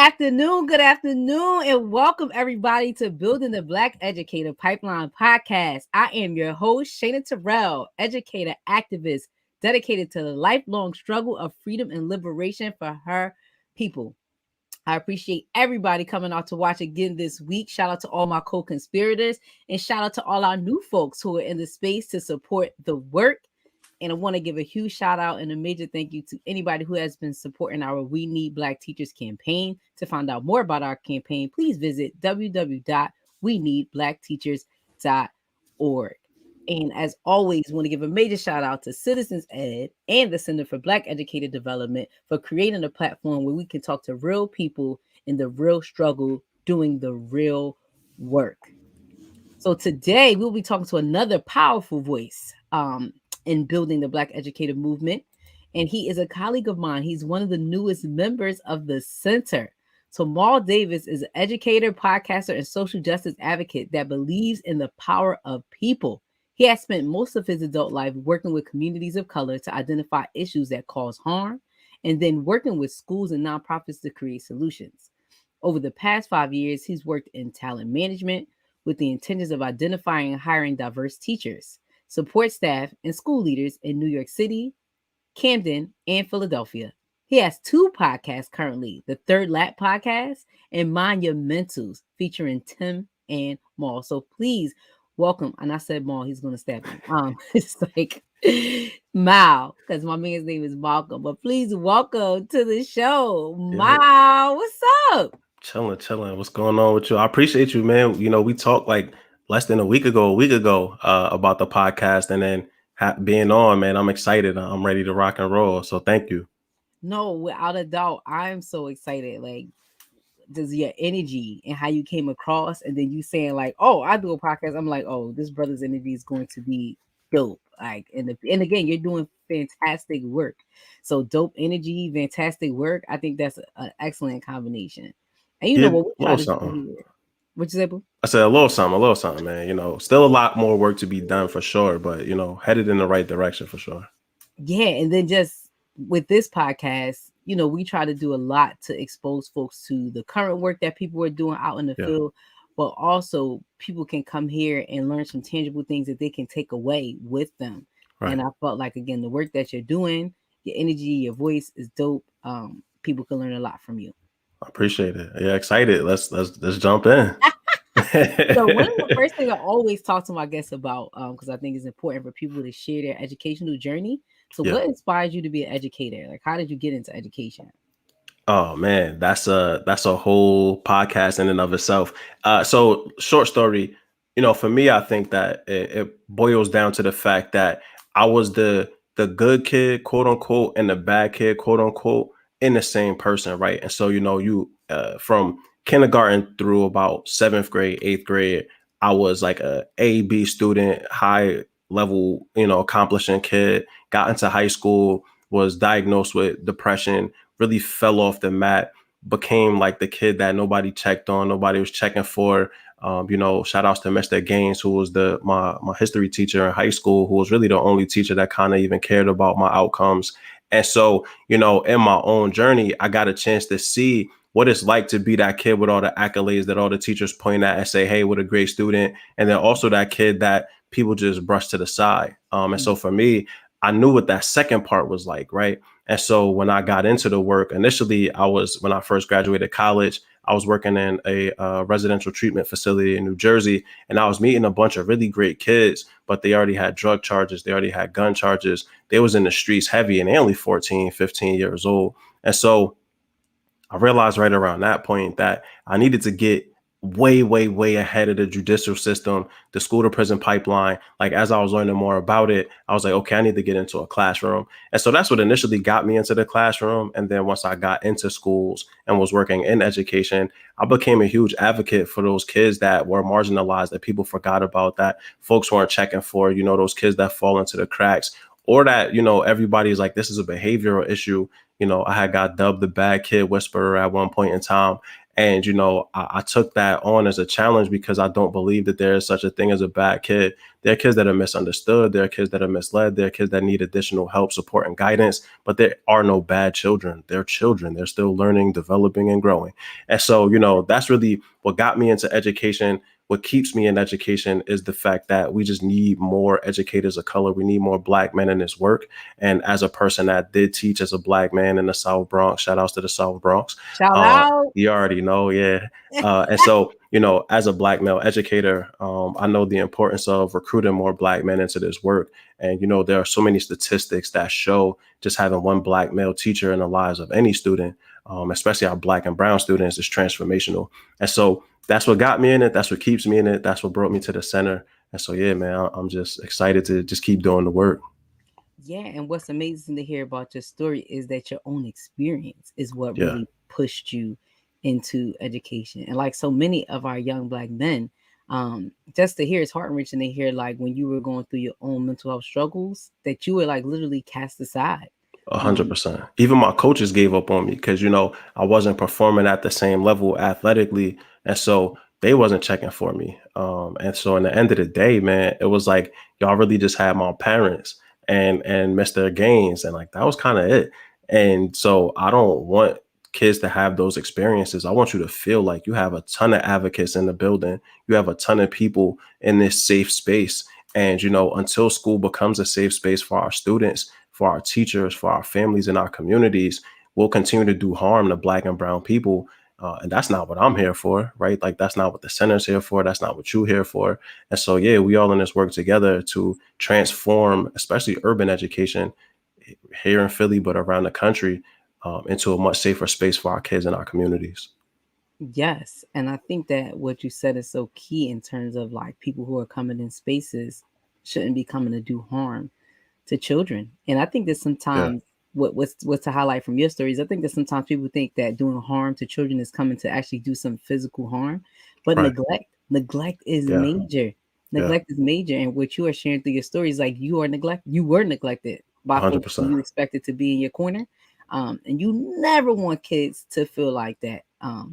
Good afternoon, and welcome everybody to Building the Black Educator Pipeline podcast. I am your host, Shayna Terrell, educator activist dedicated to the lifelong struggle of freedom and liberation for her people. I appreciate everybody coming out to watch again this week. Shout out to all my co-conspirators, and shout out to all our new folks who are in the space to support the work. And I want to give a huge shout out and a major thank you to anybody who has been supporting our We Need Black Teachers campaign. To find out more about our campaign, please visit www.weneedblackteachers.org. And as always, want to give a major shout out to Citizens Ed and the Center for Black Educator Development for creating a platform where we can talk to real people in the real struggle, doing the real work. So today we'll be talking to another powerful voice in building the Black educator movement. And he is a colleague of mine. He's one of the newest members of the center. So Mal Davis is an educator, podcaster, and social justice advocate that believes in the power of people. He has spent most of his adult life working with communities of color to identify issues that cause harm, and then working with schools and nonprofits to create solutions. Over the past 5 years, he's worked in talent management with the intentions of identifying and hiring diverse teachers, support staff, and school leaders in New York City, Camden, and Philadelphia. He has 2 podcasts currently, the Third Lap podcast and Monumentals, featuring Tim and Mal. So please welcome, and I said Mal, he's going to stab me. It's like Mal, because my man's name is Malcolm. But please welcome to the show, Mal. What's up? Chilling. What's going on with you? I appreciate you, man. You know, we talked like less than a week ago, about the podcast, and then being on, man. I'm excited. I'm ready to rock and roll. So thank you. No, without a doubt, I'm so excited. Like, just your energy and how you came across, and then you saying like, "Oh, I do a podcast." I'm like, "Oh, this brother's energy is going to be dope." Like, and again, you're doing fantastic work. So dope energy, fantastic work. I think that's an excellent combination. And you know Yeah, what we a try little to do something. here. What you say, boo? I said a little something, man. You know, still a lot more work to be done for sure, but you know, headed in the right direction for sure. Yeah, and then just with this podcast, we try to do a lot to expose folks to the current work that people are doing out in the Yeah, field, but also people can come here and learn some tangible things that they can take away with them. right. And I felt like, again, the work that you're doing, your energy, your voice is dope. People can learn a lot from you. I appreciate it. Yeah, excited. Let's jump in. So one of the first things I always talk to my guests about, because I think it's important for people to share their educational journey. So Yeah. what inspires you to be an educator? Like, how did you get into education? Oh man, that's a whole podcast in and of itself. So short story, you know, for me, I think that it boils down to the fact that I was the good kid, quote unquote, and the bad kid, quote unquote, in the same person, right? And so, you know, you from kindergarten through about 7th grade, 8th grade, I was like a B student, high level, you know, accomplishing kid. Got into high school, was diagnosed with depression, really fell off the mat, became like the kid that nobody checked on, nobody was checking for. You know, shout outs to Mr. Gaines, who was my history teacher in high school, who was really the only teacher that kind of even cared about my outcomes. And so, you know, in my own journey, I got a chance to see what it's like to be that kid with all the accolades that all the teachers point at and say, hey, what a great student. And then also that kid that people just brush to the side. And so for me, I knew what that second part was like, right? And so when I got into the work, initially, when I first graduated college, I was working in a residential treatment facility in New Jersey, and I was meeting a bunch of really great kids, but they already had drug charges. They already had gun charges. They was in the streets heavy, and they only 14, 15 years old. And so I realized right around that point that I needed to get way ahead of the judicial system, the school to prison pipeline. Like as I was learning more about it, I was like, okay, I need to get into a classroom. And so that's what initially got me into the classroom. And then once I got into schools and was working in education, I became a huge advocate for those kids that were marginalized, that people forgot about, that folks weren't checking for, you know, those kids that fall into the cracks, or that, you know, everybody's like, this is a behavioral issue. You know, I had got dubbed the bad kid whisperer at one point in time. And, you know, I took that on as a challenge because I don't believe that there is such a thing as a bad kid. There are kids that are misunderstood. There are kids that are misled. There are kids that need additional help, support, and guidance. But there are no bad children. They're children. They're still learning, developing, and growing. And so, that's really what got me into education. What keeps me in education is the fact that we just need more educators of color. We need more Black men in this work. And as a person that did teach as a Black man in the South Bronx, shout outs to the South Bronx. Shout out. You already know, yeah. And so, as a Black male educator, I know the importance of recruiting more Black men into this work. And, there are so many statistics that show just having one Black male teacher in the lives of any student, especially our Black and brown students, is transformational. And so that's what got me in it. That's what keeps me in it. That's what brought me to the center. And so, yeah, man, I'm just excited to just keep doing the work. Yeah, and what's amazing to hear about your story is that your own experience is what Yeah, really pushed you into education. And like so many of our young Black men, just to hear, it's heart wrenching to hear, like, when you were going through your own mental health struggles, that you were like literally cast aside. 100%. Even my coaches gave up on me because, I wasn't performing at the same level athletically. And so they wasn't checking for me. And so in the end of the day, man, it was like, y'all really just had my parents and Mr. Gaines. And like, that was kind of it. And so I don't want kids to have those experiences. I want you to feel like you have a ton of advocates in the building. You have a ton of people in this safe space. And, until school becomes a safe space for our students, for our teachers, for our families and our communities, we'll continue to do harm to Black and brown people. And that's not what I'm here for, right? Like, that's not what the center's here for. That's not what you're here for. And so, yeah, we all in this work together to transform, especially urban education here in Philly, but around the country, into a much safer space for our kids and our communities. Yes. And I think that what you said is so key in terms of like people who are coming in spaces shouldn't be coming to do harm to children. And I think that Yeah, sometimes what's to highlight from your stories, I think that sometimes people think that doing harm to children is coming to actually do some physical harm, but right. neglect is Yeah, major. yeah, Neglect is major. And what you are sharing through your stories, like you were neglected by folks who 100%. you expected to be in your corner. And you never want kids to feel like that.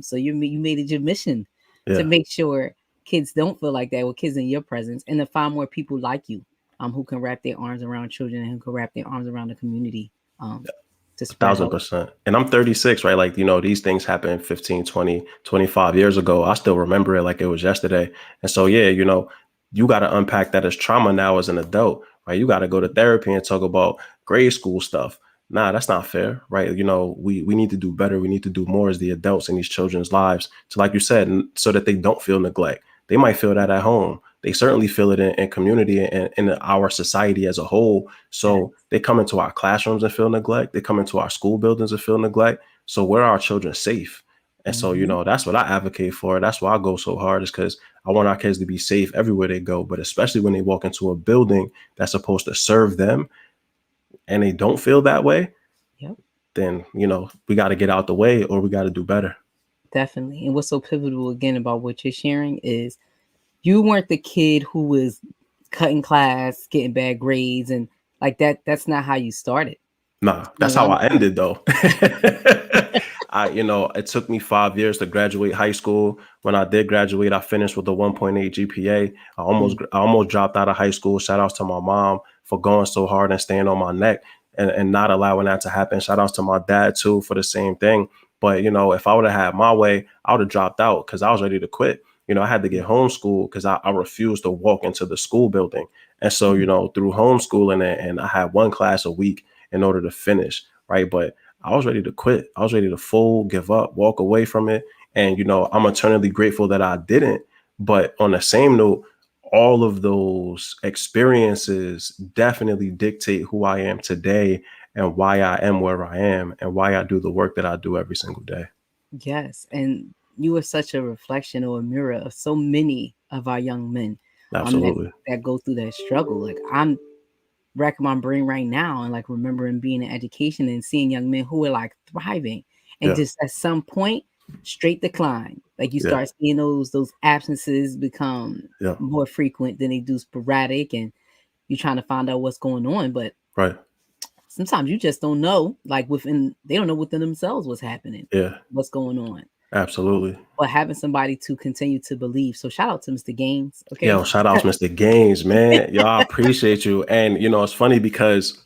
So you made it your mission to Yeah. make sure kids don't feel like that with kids in your presence, and to find more people like you, who can wrap their arms around children and who can wrap their arms around the community, to spread Thousand hope. percent. And I'm 36, right? Like, these things happened 15, 20, 25 years ago. I still remember it like it was yesterday. And so, yeah, you got to unpack that as trauma now as an adult, right? You got to go to therapy and talk about grade school stuff. Nah, that's not fair, right? We need to do better. We need to do more as the adults in these children's lives. So like you said, so that they don't feel neglect. They might feel that at home. They certainly feel it in community and in our society as a whole. Yes. So they come into our classrooms and feel neglect. They come into our school buildings and feel neglect. So where are our children safe? And so, Mm-hmm. that's what I advocate for. That's why I go so hard, is because I want our kids to be safe everywhere they go, but especially when they walk into a building that's supposed to serve them and they don't feel that way, Yep. then, we got to get out the way or we got to do better. Definitely. And what's so pivotal again about what you're sharing is you weren't the kid who was cutting class, getting bad grades, and like that. That's not how you started. Nah, You that's know, how I'm I ended though. It took me 5 years to graduate high school. When I did graduate, I finished with a 1.8 GPA. I almost dropped out of high school. Shout outs to my mom for going so hard and staying on my neck and not allowing that to happen. Shout outs to my dad too for the same thing. But if I would have had my way, I would have dropped out because I was ready to quit. I had to get homeschooled because I refused to walk into the school building. And so, through homeschooling and I had one class a week in order to finish, right? But I was ready to quit. I was ready to fold, give up, walk away from it. And, I'm eternally grateful that I didn't. But on the same note, all of those experiences definitely dictate who I am today and why I am where I am and why I do the work that I do every single day. yes, and you are such a reflection or a mirror of so many of our young men, that Absolutely. go through that struggle. Like, I'm racking my brain right now and like remembering being in education and seeing young men who are like thriving, and Yeah. just at some point straight decline. Like, you Yeah. start seeing those absences become Yeah. more frequent than they do sporadic, and you're trying to find out what's going on. But Right. sometimes you just don't know, like, they don't know within themselves what's happening, Yeah. what's going on. Absolutely. but having somebody to continue to believe. So shout out to Mr. Gaines. Okay. Yo, shout outs, Mr. Gaines, man. Yo, I appreciate you. And it's funny because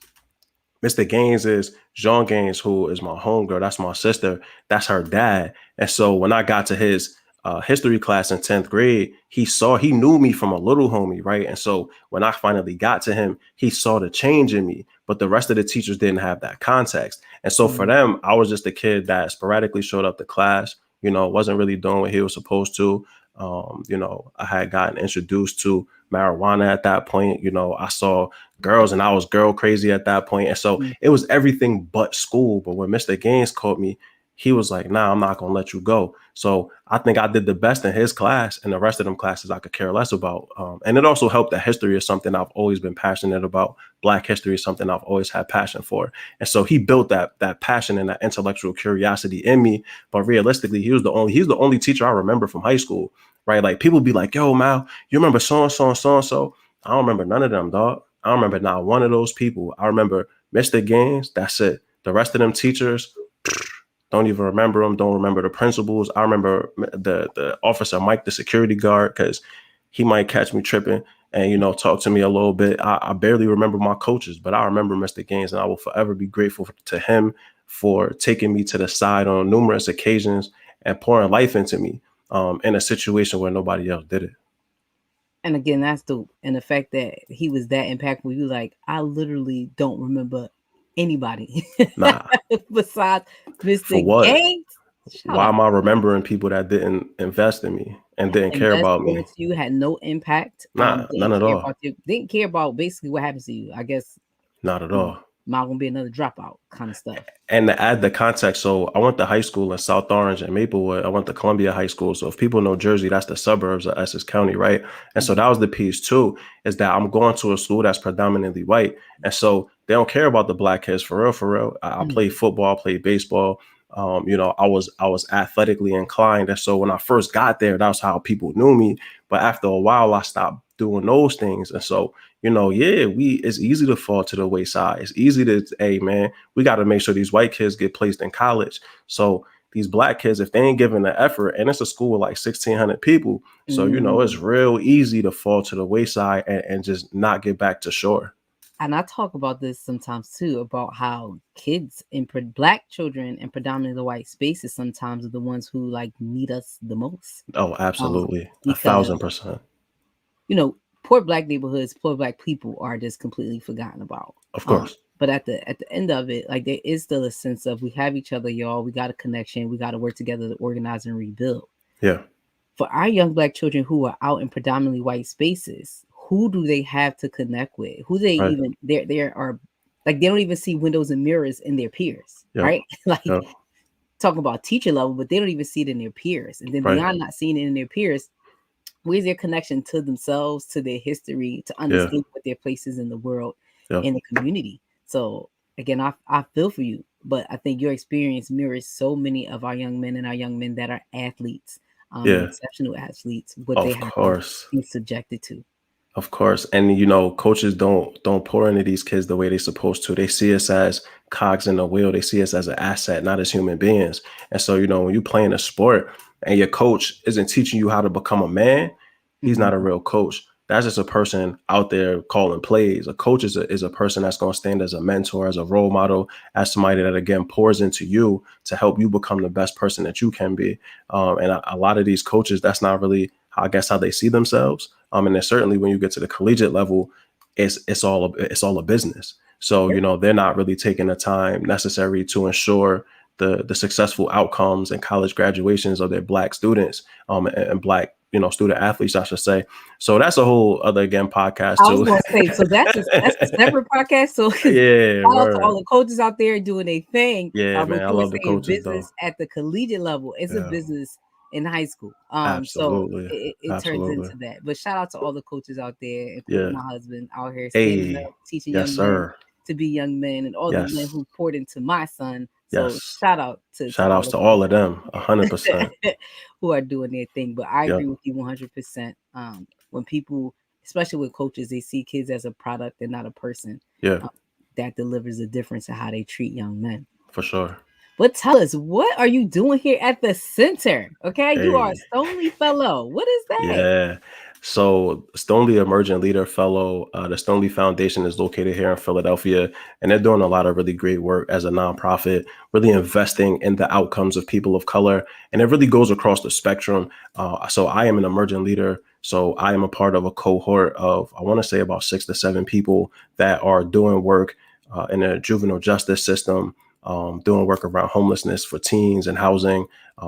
Mr. Gaines is Jean Gaines, who is my homegirl. That's my sister. That's her dad. And so when I got to his history class in 10th grade, he knew me from a little homie, right? And so when I finally got to him, he saw the change in me, but the rest of the teachers didn't have that context. And so for Mm, them, I was just a kid that sporadically showed up to class, wasn't really doing what he was supposed to. I had gotten introduced to marijuana at that point. I saw girls and I was girl crazy at that point. And so mm. it was everything but school. But when Mr. Gaines caught me, he was like, nah, I'm not going to let you go. So I think I did the best in his class, and the rest of them classes I could care less about. And it also helped that history is something I've always been passionate about. Black history is something I've always had passion for. And so he built that passion and that intellectual curiosity in me. But realistically, he's the only teacher I remember from high school, right? Like people be like, yo, Mal, you remember so-and-so and so-and-so? I don't remember none of them, dog. I don't remember not one of those people. I remember Mr. Gaines. That's it. The rest of them teachers, don't even remember them. Don't remember the principals. I remember the officer Mike, the security guard, because he might catch me tripping and talk to me a little bit. I barely remember my coaches, but I remember Mr. Gaines, and I will forever be grateful to him for taking me to the side on numerous occasions and pouring life into me in a situation where nobody else did it. And again, that's and the fact that he was that impactful. You like, I literally don't remember anybody Nah, besides Mr. for what? Gaines. Shout Why out. am I remembering people that didn't invest in me and didn't care Invest about me? towards you, had no impact. Nah, none at all. Didn't care about basically what happens to you. I guess Not at you know, all. not gonna be another dropout kind of stuff. And to add the context, so I went to high school in South Orange and Maplewood. I went to Columbia High School. So if people know Jersey, that's the suburbs of Essex County, right? And so Mhm. that was the piece too, is that I'm going to a school that's predominantly white. And so they don't care about the black kids for real, for real. I played Mhm. football, played baseball. I was athletically inclined. And so when I first got there, that's how people knew me. But after a while, I stopped doing those things. And so, yeah, it's easy to fall to the wayside. It's easy to, hey man, we got to make sure these white kids get placed in college. So these black kids, if they ain't giving the effort, and it's a school with like 1,600 people, so it's Mm. real easy to fall to the wayside and just not get back to shore. And I talk about this sometimes too, about how kids in black children and predominantly the white spaces sometimes are the ones who like need us the most. Oh, Um, absolutely, a because thousand percent. poor black neighborhoods, poor black people are just completely forgotten about. Of course, But at the end of it, like there is still a sense of we have each other, y'all. We got a connection. We got to work together to organize and rebuild. yeah, For our young black children who are out in predominantly white spaces, who do they have to connect with? Who they right, even there are like they don't even see windows and mirrors in their peers, yep, right? Like yep, talking about teacher level, but they don't even see it in their peers. And then right, beyond not seeing it in their peers, where's their connection to themselves, to their history, to yeah, understand what their place is in the world, yep, in the community? So again, I feel for you, but I think your experience mirrors so many of our young men and our young men that are athletes, and yeah, exceptional athletes, what they of have to course. be subjected to. Of course. And coaches don't pour into these kids the way they're supposed to. They see us as cogs in the wheel. They see us as an asset, not as human beings. And so, when you play in a sport and your coach isn't teaching you how to become a man, he's not a Mhm. real coach. That's just a person out there calling plays. A coach is a person that's going to stand as a mentor, as a role model, as somebody that again pours into you to help you become the best person that you can be. And a lot of these coaches, that's not really, I guess, how they see themselves. And then certainly when you get to the collegiate level, it's all a business. So Yep. they're not really taking the time necessary to ensure the successful outcomes and college graduations of their black students, and black student athletes, I should say. So that's a whole other again podcast I was too. gonna say, so that's a separate podcast. So shout Yeah, out to all word. the coaches out there doing a thing. Yeah, But man, I you were love the saying coaches though. business at the collegiate level. It's a Yeah, business in high school. So absolutely, it turns absolutely. into that. But shout out to all the coaches out there, including Yeah. my husband out here standing Hey, up, teaching yes young men sir. to be young men, and all the men Yes, who poured into my son. So yes. shout out to Shout all outs the to all of coaches them, 100%. who are doing their thing. But I Yep. agree with you 100%. When people, especially with coaches, they see kids as a product and not a person. Yeah, um, that delivers a difference in how they treat young men. for sure. But tell us, what are you doing here at the center? Okay, you are a Hey, Stoneleigh Fellow. What is that? yeah. So Stoneleigh Emerging Leader Fellow, the Stoneleigh Foundation is located here in Philadelphia, and they're doing a lot of really great work as a nonprofit, really investing in the outcomes of people of color, and it really goes across the spectrum. So I am an emerging leader. So I am a part of a cohort of, I want to say about 6 to 7 people that are doing work in the juvenile justice system, doing work around homelessness for teens and housing,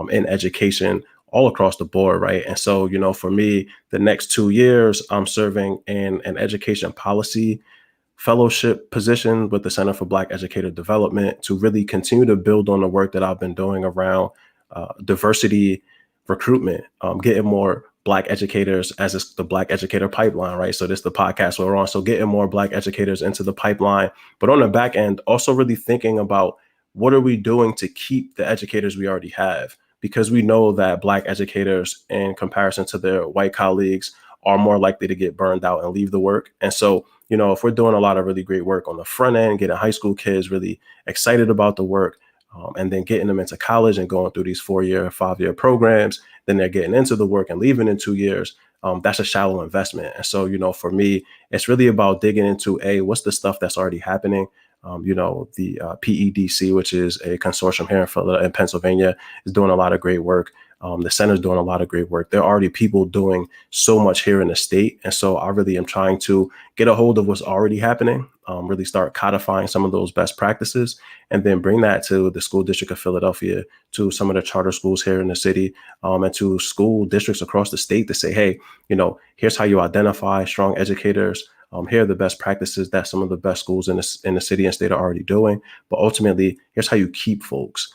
in education, all across the board, right? And so, for me, the next 2 years, I'm serving in an education policy fellowship position with the Center for Black Educator Development to really continue to build on the work that I've been doing around diversity recruitment, getting more Black educators, as it's the Black Educator Pipeline, right? So this is the podcast we're on. So getting more Black educators into the pipeline, but on the back end, also really thinking about what are we doing to keep the educators we already have? Because we know that Black educators, in comparison to their white colleagues, are more likely to get burned out and leave the work. And so, if we're doing a lot of really great work on the front end, getting high school kids really excited about the work, and then getting them into college and going through these 4-year, 5-year programs, then they're getting into the work and leaving in 2 years. That's a shallow investment. And so, for me, it's really about digging into what's the stuff that's already happening. The PEDC, which is a consortium here in Pennsylvania, is doing a lot of great work. The center's doing a lot of great work. There are already people doing so much here in the state. And so I really am trying to get a hold of what's already happening, really start codifying some of those best practices, and then bring that to the school district of Philadelphia, to some of the charter schools here in the city, and to school districts across the state to say, hey, here's how you identify strong educators. Here are the best practices that some of the best schools in the city and state are already doing. But ultimately, here's how you keep folks.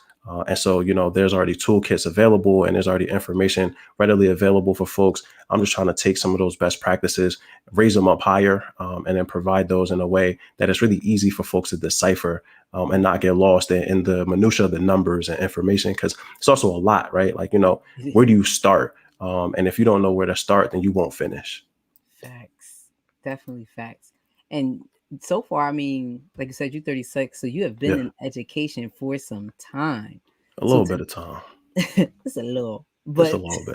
And so, there's already toolkits available, and there's already information readily available for folks. I'm just trying to take some of those best practices, raise them up higher, and then provide those in a way that it's really easy for folks to decipher, and not get lost in the minutia of the numbers and information, because it's also a lot, right? Like, where do you start? And if you don't know where to start, then you won't finish. Facts. Definitely facts. And so far, I mean, like you said, you're 36, so you have been Yeah, in education for some time. a So little to bit of time, it's a little, just a but little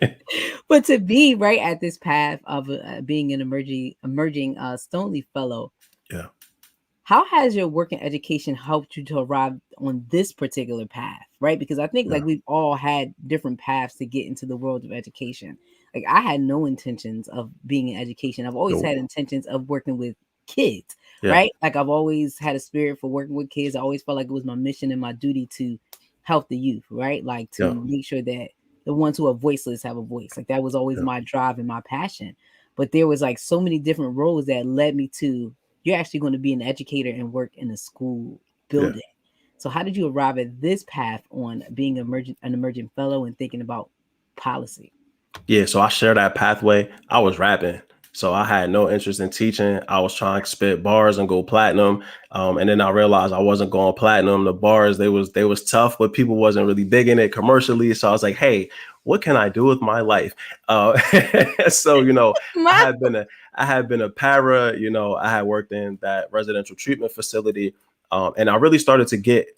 bit. but to be right at this path of being an emerging Stoneleigh Fellow, Yeah, how has your work in education helped you to arrive on this particular path, right? Because I think yeah, like we've all had different paths to get into the world of education. Like I had no intentions of being in education. I've always nope. had intentions of working with kids, Yeah, right? Like I've always had a spirit for working with kids. I always felt like it was my mission and my duty to help the youth, right? Like yeah, to make sure that the ones who are voiceless have a voice. Like that was always yeah, my drive and my passion. But there was like so many different roles that led me to you're actually going to be an educator and work in a school yeah. building. So how did you arrive at this path on being an emergent fellow and thinking about policy? Yeah, so I share that pathway. I was rapping. So I had no interest in teaching. I was trying to spit bars and go platinum. And then I realized I wasn't going platinum. The bars, they was tough, but people wasn't really digging it commercially. So I was like, hey, what can I do with my life? Uh, so, I My had been a I had been a para, I had worked in that residential treatment facility. And I really started to get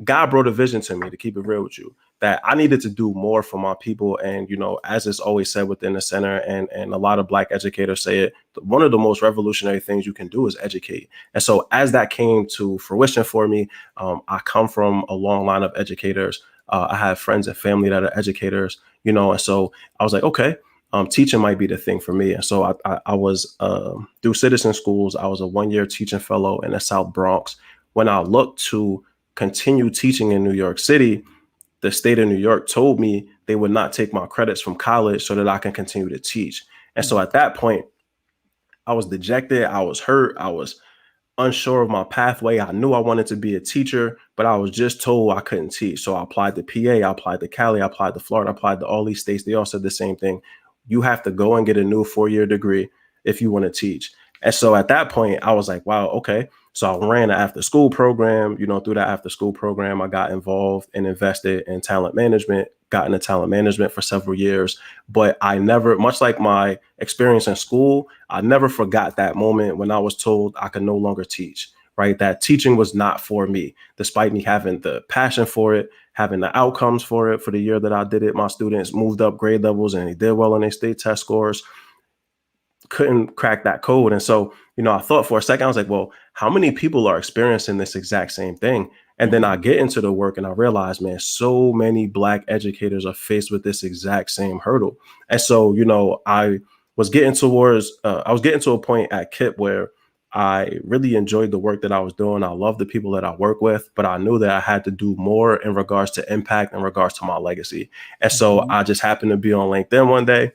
God brought a vision to me, to keep it real with you, that I needed to do more for my people. And, as it's always said within the center, and a lot of Black educators say it, one of the most revolutionary things you can do is educate. And so as that came to fruition for me, I come from a long line of educators. I have friends and family that are educators, and so I was like, okay, teaching might be the thing for me. And so I was, through citizen schools, I was a 1-year teaching fellow in the South Bronx. When I looked to continue teaching in New York City, the state of New York told me they would not take my credits from college so that I can continue to teach. And so at that point, I was dejected. I was hurt. I was unsure of my pathway. I knew I wanted to be a teacher, but I was just told I couldn't teach. So I applied to PA, I applied to Cali, I applied to Florida, I applied to all these states. They all said the same thing. You have to go and get a new 4-year degree if you want to teach. And so at that point, I was like, wow, okay. So I ran an after school program. Through that after school program, I got involved and invested in talent management, got into talent management for several years. But I never, much like my experience in school, I never forgot that moment when I was told I could no longer teach. right? That teaching was not for me, despite me having the passion for it, having the outcomes for it. For the year that I did it, my students moved up grade levels and they did well on their state test scores. Couldn't crack that code. And so, I thought for a second, I was like, well, how many people are experiencing this exact same thing? And then I get into the work and I realize, man, so many Black educators are faced with this exact same hurdle. And so, I was getting to a point at KIP where I really enjoyed the work that I was doing. I love the people that I work with, but I knew that I had to do more in regards to impact, in regards to my legacy. And so Mhm. I just happened to be on LinkedIn one day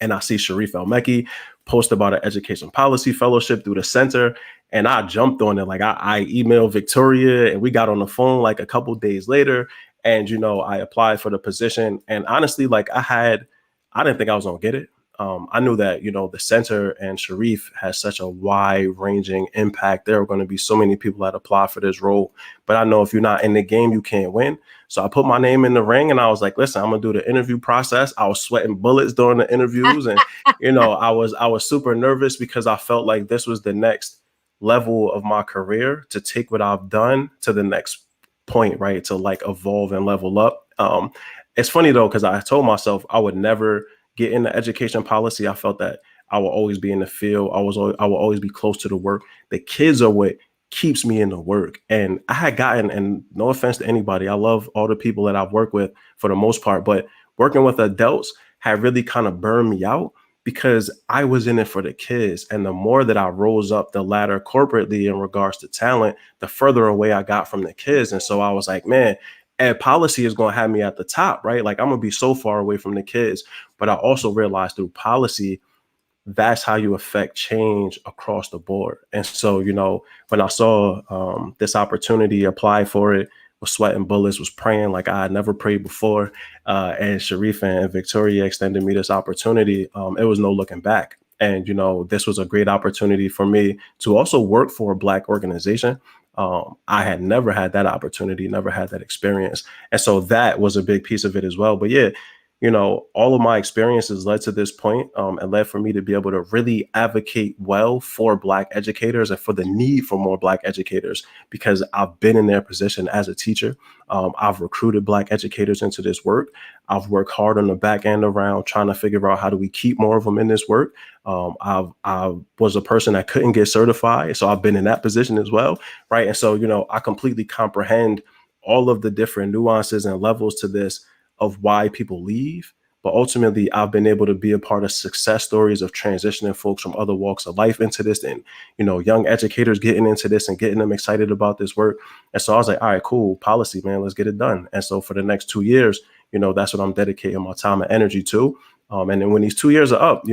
and I see Sharif El-Mekki post about an education policy fellowship through the center. And I jumped on it. Like I emailed Victoria and we got on the phone like a couple days later. And, I applied for the position. And honestly, like I didn't think I was going to get it. I knew that, the center and Sharif has such a wide ranging impact. There are going to be so many people that apply for this role. But I know if you're not in the game, you can't win. So I put my name in the ring and I was like, listen, I'm going to do the interview process. I was sweating bullets during the interviews. And, I was super nervous because I felt like this was the next level of my career to take what I've done to the next point, right? To like evolve and level up. It's funny though, because I told myself I would never get into education policy. I felt that I will always be in the field. I will always be close to the work. The kids are what keeps me in the work. And I had gotten, and no offense to anybody, I love all the people that I've worked with for the most part, but working with adults had really kind of burned me out because I was in it for the kids. And the more that I rose up the ladder corporately in regards to talent, the further away I got from the kids. And so I was like, man, ed policy is going to have me at the top, right? Like I'm going to be so far away from the kids. But I also realized through policy, that's how you affect change across the board. And so, when I saw this opportunity, apply for it, was sweating bullets, was praying like I had never prayed before. And Sharif and Victoria extended me this opportunity. It was no looking back. And, this was a great opportunity for me to also work for a Black organization. I had never had that opportunity, never had that experience. And so that was a big piece of it as well. But yeah, all of my experiences led to this point, and led for me to be able to really advocate well for Black educators and for the need for more Black educators, because I've been in their position as a teacher. I've recruited Black educators into this work. I've worked hard on the back end around trying to figure out how do we keep more of them in this work. I was a person that couldn't get certified, so I've been in that position as well, right? And so, I completely comprehend all of the different nuances and levels to this of why people leave. But ultimately, I've been able to be a part of success stories of transitioning folks from other walks of life into this, and, young educators getting into this and getting them excited about this work. And so I was like, all right, cool, policy, man, let's get it done. And so for the next 2 years, that's what I'm dedicating my time and energy to. And then when these 2 years are up,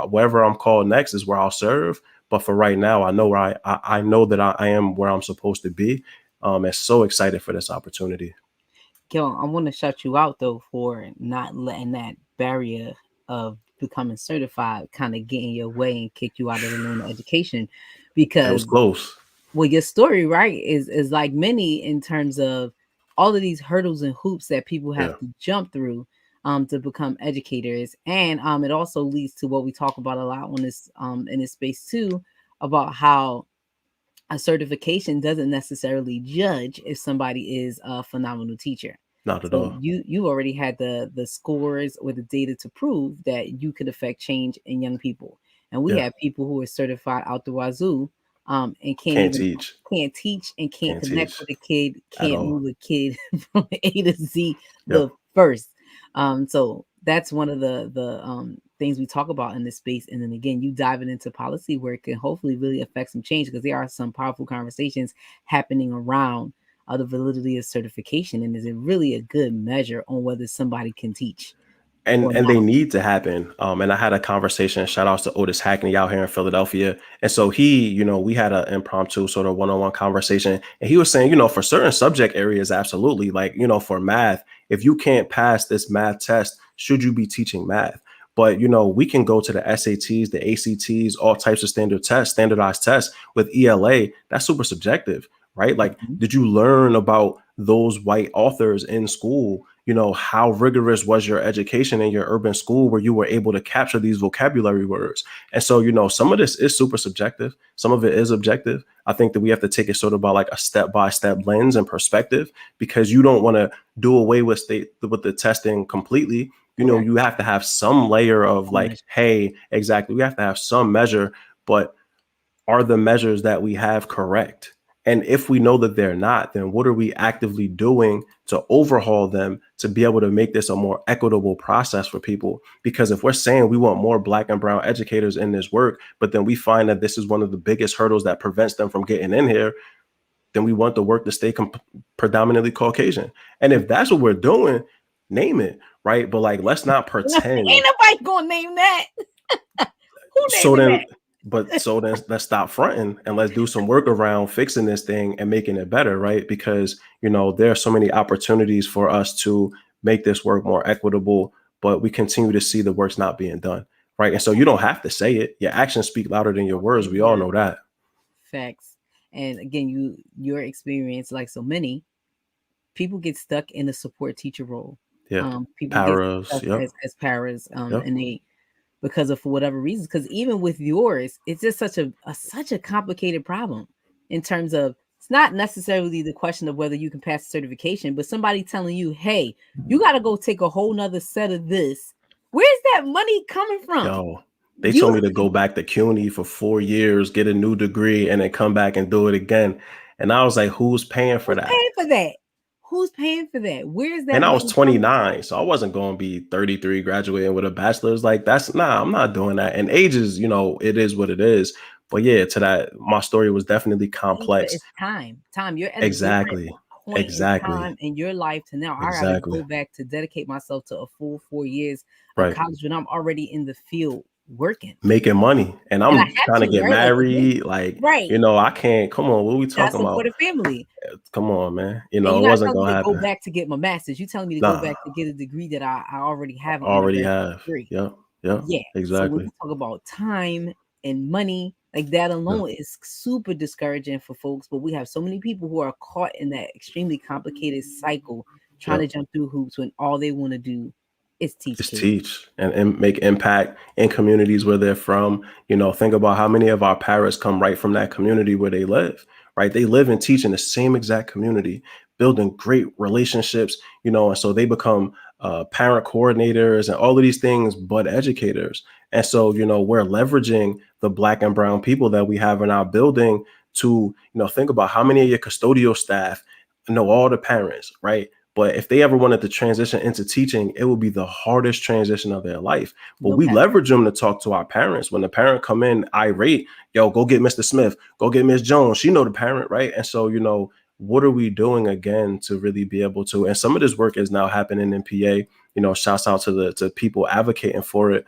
wherever I'm called next is where I'll serve. But for right now, I know where I know that I am where I'm supposed to be. And so excited for this opportunity. Yo, I want to shut you out though for not letting that barrier of becoming certified kind of get in your way and kick you out of the learner education, It was because close. well, your story, right, is like many in terms of all of these hurdles and hoops that people have Yeah. to jump through to become educators. And it also leads to what we talk about a lot on this in this space too, about how a certification doesn't necessarily judge if somebody is a phenomenal teacher. Not at So all. you already had the scores or the data to prove that you could affect change in young people. And we Yeah. have people who are certified out the wazoo, and Can't teach. can't teach and can't Can't connect teach with a kid, at can't all. move a kid from A to Z the Yep. first. So that's one of the things we talk about in this space. And then again, you diving into policy where it can hopefully really affect some change, because there are some powerful conversations happening around the validity of certification, and is it really a good measure on whether somebody can teach or And not? they need to happen. And I had a conversation, shout outs to Otis Hackney out here in Philadelphia. And so he, we had an impromptu sort of one-on-one conversation. And he was saying, for certain subject areas, absolutely. Like, for math, if you can't pass this math test, should you be teaching math? But, we can go to the SATs, the ACTs, all types of standardized tests with ELA. That's super subjective, right? Like, Mhm. did you learn about those white authors in school? how rigorous was your education in your urban school where you were able to capture these vocabulary words. And so, some of this is super subjective. Some of it is objective. I think that we have to take it sort of by like a step-by-step lens and perspective, because you don't want to do away with the testing completely. Correct. You have to have some layer of Some like, measure. hey, exactly. We have to have some measure, but are the measures that we have correct? And if we know that they're not, then what are we actively doing to overhaul them to be able to make this a more equitable process for people? Because if we're saying we want more Black and brown educators in this work, but then we find that this is one of the biggest hurdles that prevents them from getting in here, then we want the work to stay predominantly Caucasian. And if that's what we're doing, name it, right? But like, let's not pretend. Ain't nobody gonna name that. Who So naming that? then, then let's stop fronting and let's do some work around fixing this thing and making it better, right? Because there are so many opportunities for us to make this work more equitable, but we continue to see the work's not being done, right? And so you don't have to say it; your actions speak louder than your words. We all know that. Facts. And again, your experience, like so many people, get stuck in the support teacher role. Yeah, People get paras. stuck Yep. as paras, Yep. and they, because of for whatever reasons. Because even with yours, it's just such a complicated problem in terms of, it's not necessarily the question of whether you can pass the certification, but somebody telling you, hey, you got to go take a whole nother set of this. Where's that money coming from? Yo, they You told me to go back to CUNY for 4 years, get a new degree, and then come back and do it again. And I was like, who's paying for who's that? paying for that? Who's paying for that? Where's that And I was money coming from? 29, so I wasn't going to be 33 graduating with a bachelor's. Like, I'm not doing that. And age is, it is what it is. But yeah, to that, my story was definitely Lisa, complex. it's time. Time. You're at a different Exactly. point in Exactly. time in your life to now. I got to Exactly. go back to dedicate myself to a full 4 years of Right. college when I'm already in the field working. Making money. And And I I'm have trying to to, get right? Like, again, married. Like, right. I can't. Come on. What are we Gotta talking about? support a family. Come on, man. And It you're not wasn't telling going me to to go happen. back to get my master's. You're telling me to go Nah, back to get a degree that I already have, an already undergraduate have. degree. Yep. Yep. Yeah. So when Exactly. we talk about time and money, like that Yeah. alone is super discouraging for folks. But we have so many people who are caught in that extremely complicated cycle, trying to Yep. jump through hoops when all they want to do is teach Just kids. teach and make impact in communities where they're from. Think about how many of our parents come right from that community where they live, right? They live and teach in the same exact community, building great relationships, and so they become parent coordinators and all of these things, but educators. And so, we're leveraging the Black and brown people that we have in our building to, think about how many of your custodial staff know all the parents, right? But if they ever wanted to transition into teaching, it would be the hardest transition of their life. But No we cap. leverage them to talk to our parents. When the parent come in irate, yo, go get Mr. Smith, go get Miss Jones. She know the parent, right? And so, what are we doing again to really be able to? And some of this work is now happening in PA. Shouts out to people advocating for it.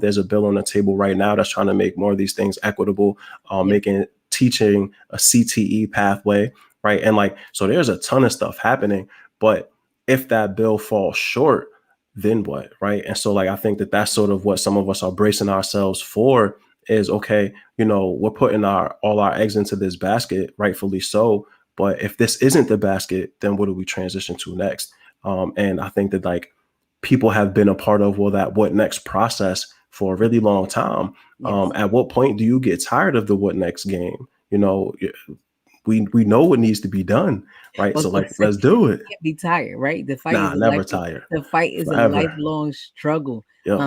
There's a bill on the table right now that's trying to make more of these things equitable, Yep. making teaching a CTE pathway, right? And like, so there's a ton of stuff happening. But if that bill falls short, then what, right? And so, like, I think that that's sort of what some of us are bracing ourselves for is, okay, we're putting all our eggs into this basket, rightfully so. But if this isn't the basket, then what do we transition to next? And I think that like people have been a part of that what next process for a really long time. Yes. At what point do you get tired of the what next game? We know what needs to be done, right? Well, So like, listen, let's do it. you can't be tired, right? The fight is Nah, a never lifelong. tired. The fight is a Forever. lifelong struggle. Yep.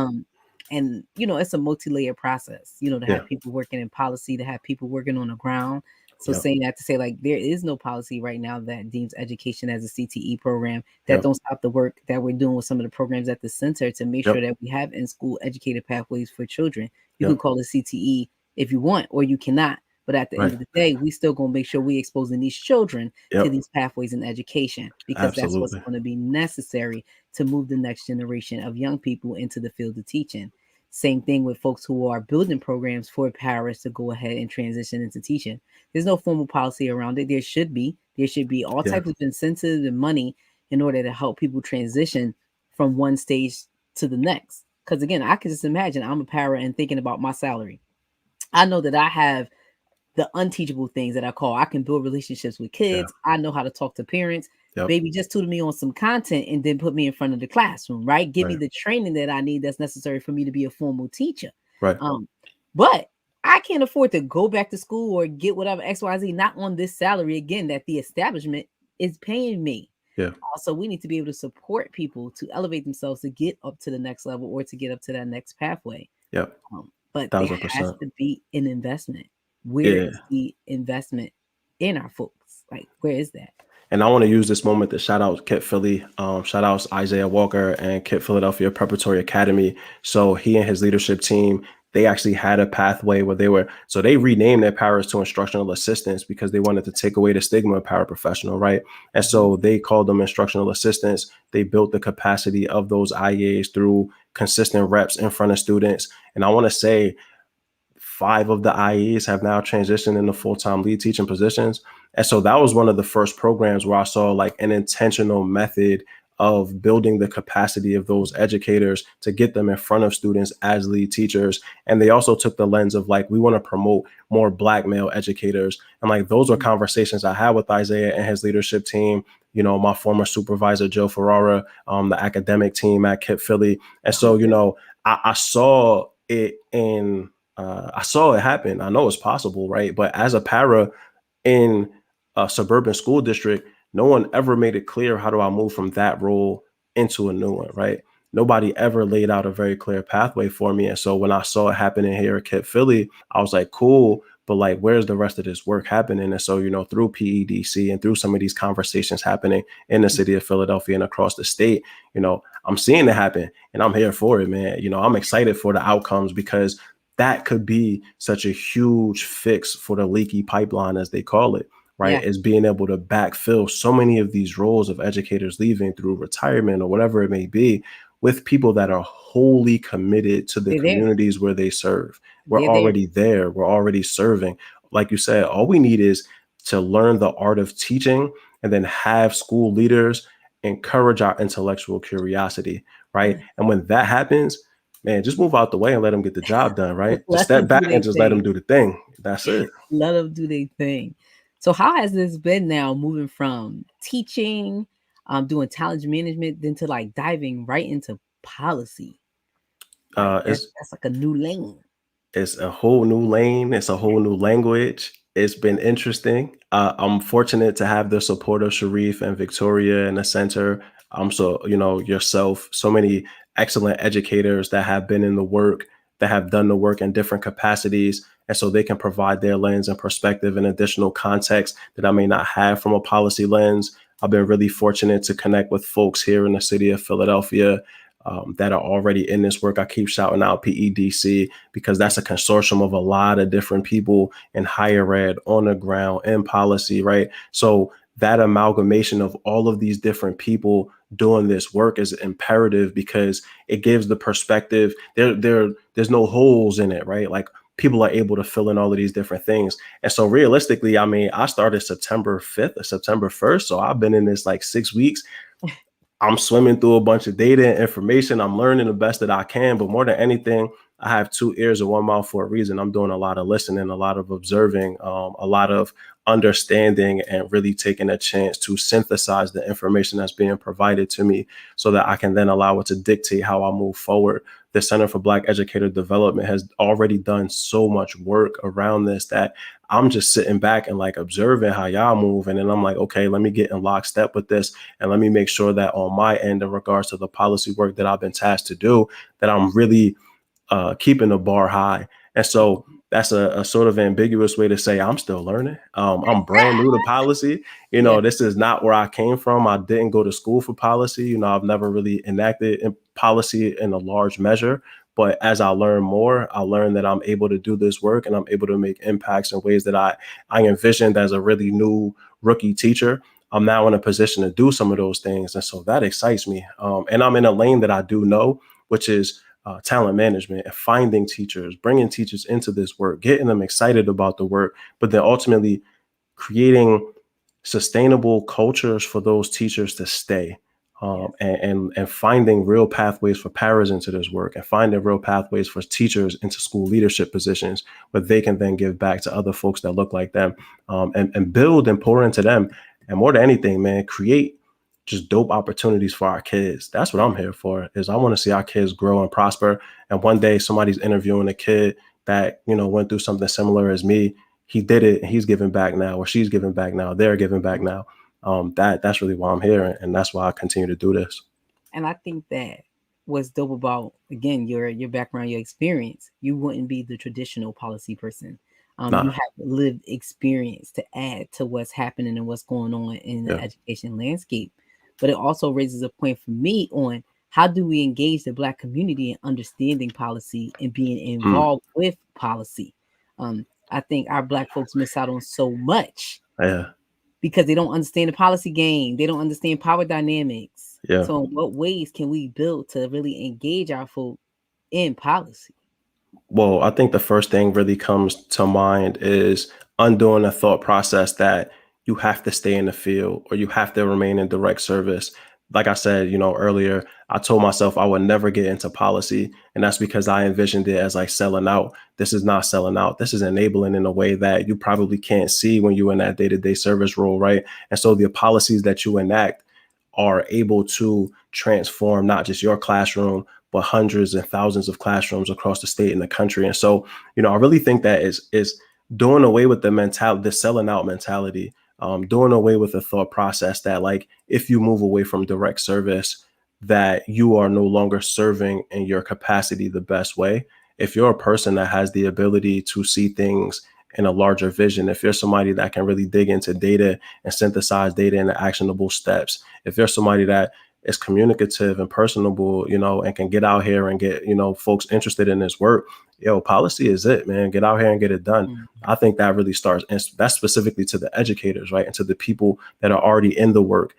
And it's a multi-layered process. To Yeah. have people working in policy, to have people working on the ground. So Yep. saying that to say, like, there is no policy right now that deems education as a CTE program. That Yep. don't stop the work that we're doing with some of the programs at the center to make sure Yep. that we have in-school educated pathways for children. You can Yep. call it CTE if you want, or you cannot. But at the end Right. of the day, we still gonna make sure we exposing these children to Yep. these pathways in education, because that's what's Absolutely. going to be necessary to move the next generation of young people into the field of teaching. Same thing with folks who are building programs for parents to go ahead and transition into teaching. There's no formal policy around it. There should be. There should be all Yeah. types of incentives and money in order to help people transition from one stage to the next. Because again, I can just imagine I'm a parent and thinking about my salary. I know that I have the unteachable things that I call. I can build relationships with Yeah. kids. I know how to talk to parents. Yep. Baby, just tutor me on some content and then put me in front of the classroom, right? Give me Right. the training that I need that's necessary for me to be a formal teacher. Right. But I can't afford to go back to school or get whatever XYZ, not on this salary again that the establishment is paying me. Yeah. Also, we need to be able to support people to elevate themselves to get up to the next level or to get up to that next pathway. Yep. But there has 1000%. to be an investment. Where Yeah. is the investment in our folks? Like, where is that? And I want to use this moment to shout out Kit Philly, shout outs Isaiah Walker and Kit Philadelphia Preparatory Academy. So he and his leadership team, they actually had a pathway where they renamed their paras to instructional assistants because they wanted to take away the stigma of paraprofessional, right? And so they called them instructional assistants. They built the capacity of those IEAs through consistent reps in front of students. And I want to say 5 of the IEs have now transitioned into full-time lead teaching positions. And so that was one of the first programs where I saw like an intentional method of building the capacity of those educators to get them in front of students as lead teachers. And they also took the lens of like, we want to promote more Black male educators. And like, those were conversations I had with Isaiah and his leadership team, you know, my former supervisor, Joe Ferrara, the academic team at Kit Philly. And so, you know, I saw it I saw it happen. I know it's possible, right? But as a para in a suburban school district, no one ever made it clear, how do I move from that role into a new one, right? Nobody ever laid out a very clear pathway for me. And so when I saw it happening here at Kit Philly, I was like, cool, but like, where's the rest of this work happening? And so, you know, through PEDC and through some of these conversations happening in the city of Philadelphia and across the state, you know, I'm seeing it happen and I'm here for it, man. You know, I'm excited for the outcomes because that could be such a huge fix for the leaky pipeline, as they call it, right? Yeah. Is being able to backfill so many of these roles of educators leaving through retirement or whatever it may be with people that are wholly committed to the They're there. communities where they serve. We're They're there. already there. We're already serving. Like you said, all we need is to learn the art of teaching and then have school leaders encourage our intellectual curiosity, right? And when that happens, man, just move out the way and let them get the job done, right? Just Let them step do back their and just let them thing. do the thing. That's it. Let them do their thing. So how has this been now, moving from teaching, doing talent management, then to like diving right into policy? Like Uh, it's that's like a new lane. It's a whole new lane. It's a whole new language. It's been interesting. I'm fortunate to have the support of Sharif and Victoria in the center. So, you know, yourself, so many excellent educators that have been in the work, that have done the work in different capacities. And so they can provide their lens and perspective and additional context that I may not have from a policy lens. I've been really fortunate to connect with folks here in the city of Philadelphia that are already in this work. I keep shouting out PEDC because that's a consortium of a lot of different people in higher ed, on the ground, in policy, right? So that amalgamation of all of these different people doing this work is imperative because it gives the perspective. There's no holes in it, right? Like people are able to fill in all of these different things. And so realistically, I mean, I started September 5th or September 1st. So I've been in this like 6 weeks. I'm swimming through a bunch of data and information. I'm learning the best that I can, but more than anything, I have 2 ears and 1 mouth for a reason. I'm doing a lot of listening, a lot of observing, a lot of understanding, and really taking a chance to synthesize the information that's being provided to me so that I can then allow it to dictate how I move forward. The Center for Black Educator Development has already done so much work around this that I'm just sitting back and like observing how y'all move. And then I'm like, okay, let me get in lockstep with this. And let me make sure that on my end, in regards to the policy work that I've been tasked to do, that I'm really keeping the bar high. And so that's a sort of ambiguous way to say I'm still learning. I'm brand new to policy. You Yeah. know, this is not where I came from. I didn't go to school for policy. You know, I've never really enacted in policy in a large measure. But as I learn more, I learn that I'm able to do this work and I'm able to make impacts in ways that I envisioned as a really new rookie teacher. I'm now in a position to do some of those things. And so that excites me. And I'm in a lane that I do know, which is talent management and finding teachers, bringing teachers into this work, getting them excited about the work, but then ultimately creating sustainable cultures for those teachers to stay. And finding real pathways for paras into this work and finding real pathways for teachers into school leadership positions where they can then give back to other folks that look like them, and build and pour into them. And more than anything, man, create just dope opportunities for our kids. That's what I'm here for, is I want to see our kids grow and prosper. And one day somebody's interviewing a kid that, you know, went through something similar as me. He did it and he's giving back now, or she's giving back now. They're giving back now. That's really why I'm here. And that's why I continue to do this. And I think that what's dope about, again, your background, your experience, you wouldn't be the traditional policy person. You Nah. have lived experience to add to what's happening and what's going on in the Yeah. education landscape. But it also raises a point for me on how do we engage the Black community in understanding policy and being Mm. involved with policy. I think our Black folks miss out on so much Yeah. because they don't understand the policy game. They don't understand power dynamics. Yeah. So in what ways can we build to really engage our folk in policy? Well, I think the first thing really comes to mind is undoing a thought process that you have to stay in the field or you have to remain in direct service. Like I said, you know, earlier, I told myself I would never get into policy. And that's because I envisioned it as like selling out. This is not selling out. This is enabling in a way that you probably can't see when you're in that day-to-day service role, right? And so the policies that you enact are able to transform not just your classroom, but hundreds and thousands of classrooms across the state and the country. And so, you know, I really think that is doing away with the mentality, the selling out mentality, doing away with the thought process that, like, if you move away from direct service, that you are no longer serving in your capacity the best way. If you're a person that has the ability to see things in a larger vision, if you're somebody that can really dig into data and synthesize data into actionable steps, if you're somebody that is communicative and personable, you know, and can get out here and get, you know, folks interested in this work, yo, policy is it, man. Get out here and get it done. Mm-hmm. I think that really starts, and that's specifically to the educators, right? And to the people that are already in the work.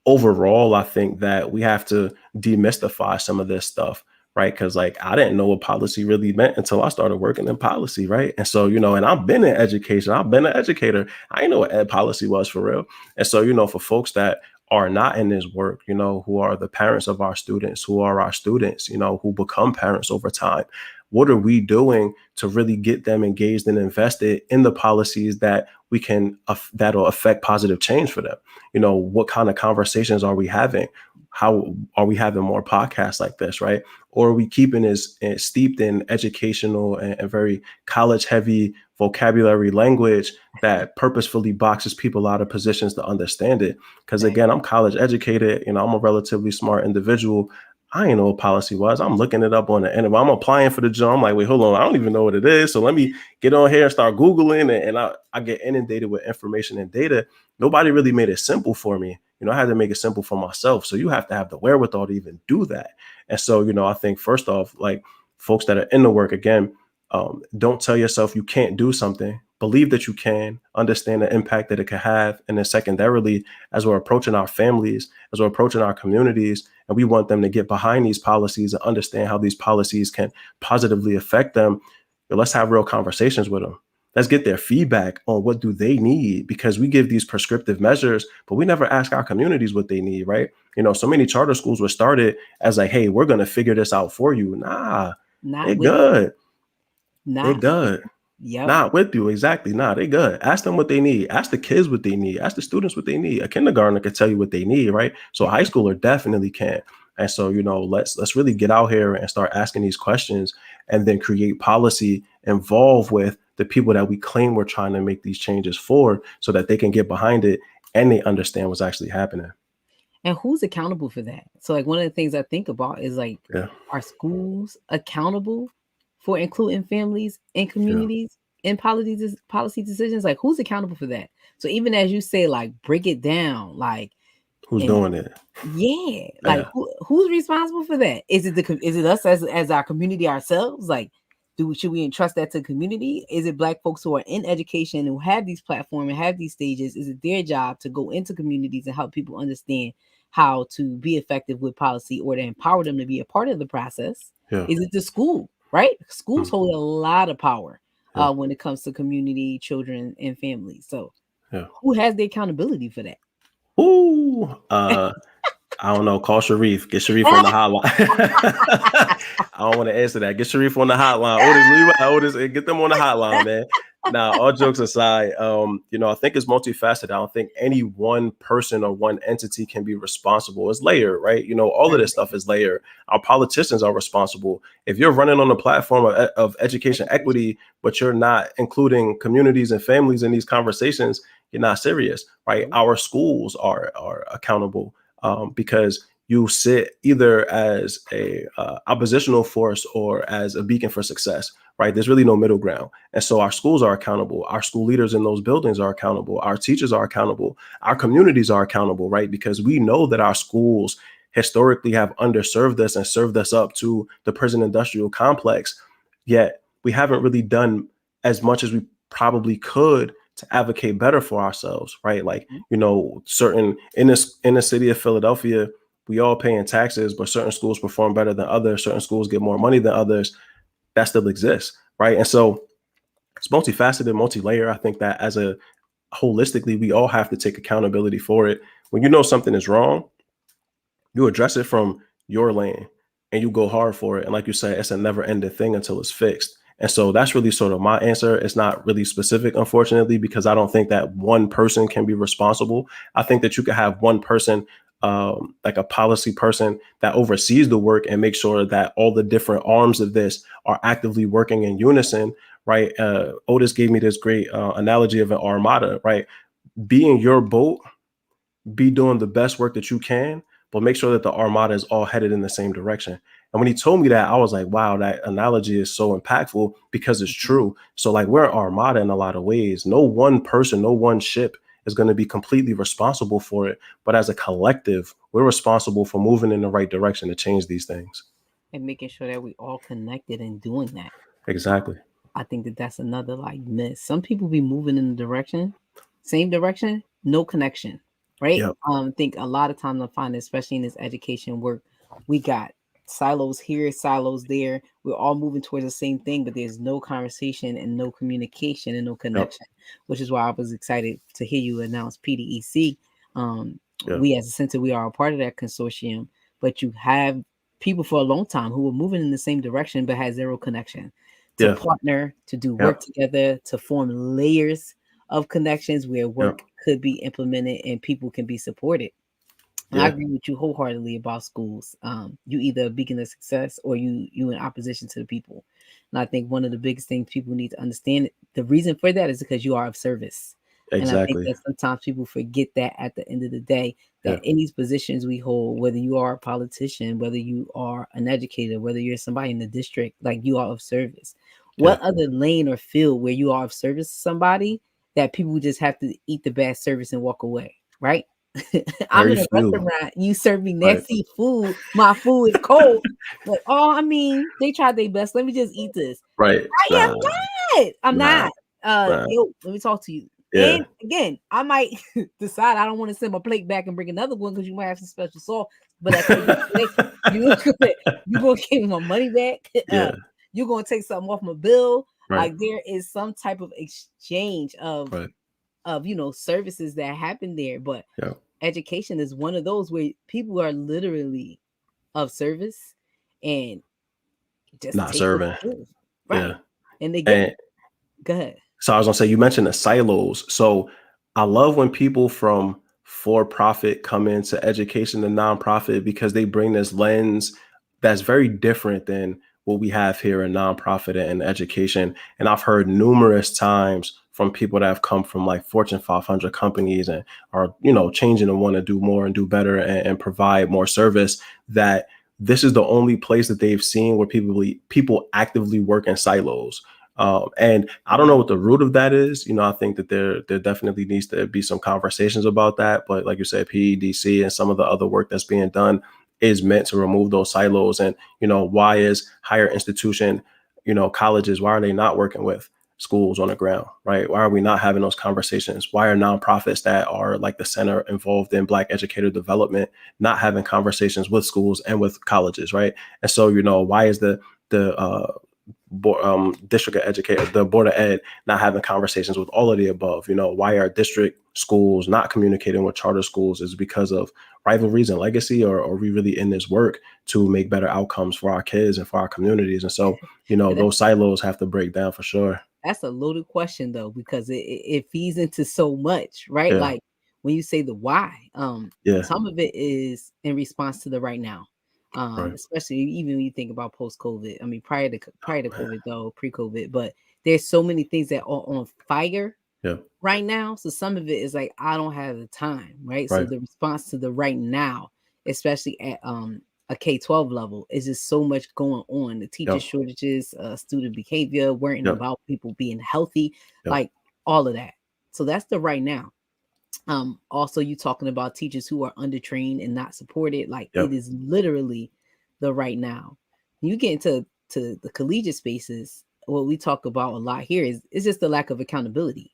Overall, I think that we have to demystify some of this stuff, right? Because, like, I didn't know what policy really meant until I started working in policy, right? And so, you know, and I've been in education, I've been an educator. I didn't know what ed policy was for real. And so, you know, for folks that are not in this work, you know, who are the parents of our students, who are our students, you know, who become parents over time, what are we doing to really get them engaged and invested in the policies that we can, that'll affect positive change for them? You know, what kind of conversations are we having? How are we having more podcasts like this, right? Or are we keeping this steeped in educational and very college heavy vocabulary language that purposefully boxes people out of positions to understand it? Because Right. again, I'm college educated, you know, I'm a relatively smart individual. I didn't know what policy was. I'm looking it up on the internet. I'm applying for the job. I'm like, wait, hold on. I don't even know what it is. So let me get on here and start Googling, and I get inundated with information and data. Nobody really made it simple for me. You know, I had to make it simple for myself. So you have to have the wherewithal to even do that. And so, you know, I think first off, like, folks that are in the work, again, don't tell yourself you can't do something. Believe that you can, understand the impact that it could have. And then secondarily, as we're approaching our families, as we're approaching our communities, and we want them to get behind these policies and understand how these policies can positively affect them, let's have real conversations with them. Let's get their feedback on what do they need, because we give these prescriptive measures, but we never ask our communities what they need, right? You know, so many charter schools were started as like, hey, we're going to figure this out for you. Nah, Not they with good. They not good. yep. Not with you. Exactly. Nah, they good. Ask them what they need. Ask the kids what they need. Ask the students what they need. A kindergartner can tell you what they need, right? So a high schooler definitely can. And so, you know, let's really get out here and start asking these questions, and then create policy involved with the people that we claim we're trying to make these changes for, so that they can get behind it and they understand what's actually happening. And who's accountable for that? So, like, one of the things I think about is, like, Yeah. are schools accountable for including families and Yeah. communities in policy decisions? Like, who's accountable for that? So even as you say, like, break it down, like, Who's and doing it? yeah, like, Yeah. who's responsible for that? Is it us as our community ourselves? Like, should we entrust that to community? Is it Black folks who are in education, who have these platforms and have these stages? Is it their job to go into communities and help people understand how to be effective with policy, or to empower them to be a part of the process? Yeah. Is it the school, right? Schools Mm. hold a lot of power Yeah. when it comes to community, children, and families. So Yeah. who has the accountability for that? Ooh. I don't know. Call Sharif. Get Sharif on the hotline. I don't want to answer that. Get Sharif on the hotline. Otis, leave out Otis and get them on the hotline, man. Now, all jokes aside, I think it's multifaceted. I don't think any one person or one entity can be responsible. It's layered, right? All of Right. this stuff is layered. Our politicians are responsible. If you're running on the platform of education Education. equity, but you're not including communities and families in these conversations, you're not serious, right? Nope. Our schools are accountable, because you sit either as a oppositional force or as a beacon for success, right? There's really no middle ground. And so our schools are accountable. Our school leaders in those buildings are accountable. Our teachers are accountable. Our communities are accountable, right? Because we know that our schools historically have underserved us and served us up to the prison industrial complex. Yet we haven't really done as much as we probably could to advocate better for ourselves, right? Like, certain in the city of Philadelphia, we all paying taxes, but certain schools perform better than others. Certain schools get more money than others. That still exists, right? And so it's multifaceted, multi-layer. I think that holistically, we all have to take accountability for it. When you know something is wrong, you address it from your lane and you go hard for it. And like you said, it's a never ending thing until it's fixed. And so that's really sort of my answer. It's not really specific, unfortunately, because I don't think that one person can be responsible. I think that you could have one person, like a policy person that oversees the work and make sure that all the different arms of this are actively working in unison, right? Otis gave me this great analogy of an armada, right? Be in your boat, be doing the best work that you can, but make sure that the armada is all headed in the same direction. And when he told me that, I was like, wow, that analogy is so impactful because it's Mhm. true. So like we're an armada in a lot of ways. No one person, no one ship is going to be completely responsible for it. But as a collective, we're responsible for moving in the right direction to change these things. And making sure that we all connected and doing that. Exactly. I think that that's another like miss. Some people be moving in the direction, same direction, no connection, right? Yep. I think a lot of times I find, especially in this education work, we got silos here, silos there. We're all moving towards the same thing, but there's no conversation and no communication and no Yep. connection, which is why I was excited to hear you announce PDEC. Yep. We as a center, we are a part of that consortium, but you have people for a long time who were moving in the same direction but had zero connection to Yeah. partner, to do work Yep. together, to form layers of connections where Yep. work could be implemented and people can be supported. And I Yeah. agree with you wholeheartedly about schools. You either a beacon of success or you in opposition to the people. And I think one of the biggest things people need to understand, the reason for that is because you are of service. And I think Exactly. that sometimes people forget that at the end of the day, Yeah. that in these positions we hold, whether you are a politician, whether you are an educator, whether you're somebody in the district, like you are of service. Yeah. What other lane or field where you are of service to somebody that people just have to eat the bad service and walk away, right? I'm Very in a few. restaurant, you serve me Right. nasty food, my food is cold. Like, oh, I mean, they tried their best. Let me just eat this. Right. I am Nah. not. I'm Nah. not. Nah. Yo, let me talk to you. Yeah. And again, I might decide I don't want to send my plate back and bring another one because you might have some special sauce. But at the end of the day, you gonna give me my money back. Yeah. You're gonna take something off my bill. Right. Like there is some type of exchange Right. of services that happen there. But Yeah. education is one of those where people are literally of service and just Not take what serving. they give. Right. Yeah. And they get And go ahead. so I was gonna say, you mentioned the silos. So I love when people from for profit come into education and nonprofit because they bring this lens that's very different than what we have here in nonprofit and education. And I've heard numerous times from people that have come from like Fortune 500 companies and are, changing and want to do more and do better and provide more service, that this is the only place that they've seen where people actively work in silos. And I don't know what the root of that is. I think that there definitely needs to be some conversations about that. But like you said, PEDC and some of the other work that's being done is meant to remove those silos. And, why is higher institution, colleges, why are they not working with schools on the ground, right? Why are we not having those conversations? Why are nonprofits that are like the center involved in Black educator development not having conversations with schools and with colleges, right? And so, why is the district of educator, the board of ed, not having conversations with all of the above? Why are district schools not communicating with charter schools? Is because of rivalries and legacy, or are we really in this work to make better outcomes for our kids and for our communities? And so, And those silos have to break down for sure. that's a loaded question though, because it feeds into so much, right? Yeah. Like when you say the why, Yeah. some of it is in response to the right now. Right. Especially even when you think about post COVID. I mean, prior to Man. COVID though, pre COVID, but there's so many things that are on fire Yeah. right now. So some of it is like I don't have the time, right? So Right. the response to the right now, especially at a K-12 level, is just so much going on. The teacher Yep. shortages, student behavior, worrying Yep. about people being healthy, Yep. like all of that. So that's the right now. Also you talking about teachers who are undertrained and not supported, like it Yep. is literally the right now. When you get into the collegiate spaces, what we talk about a lot here is just the lack of accountability.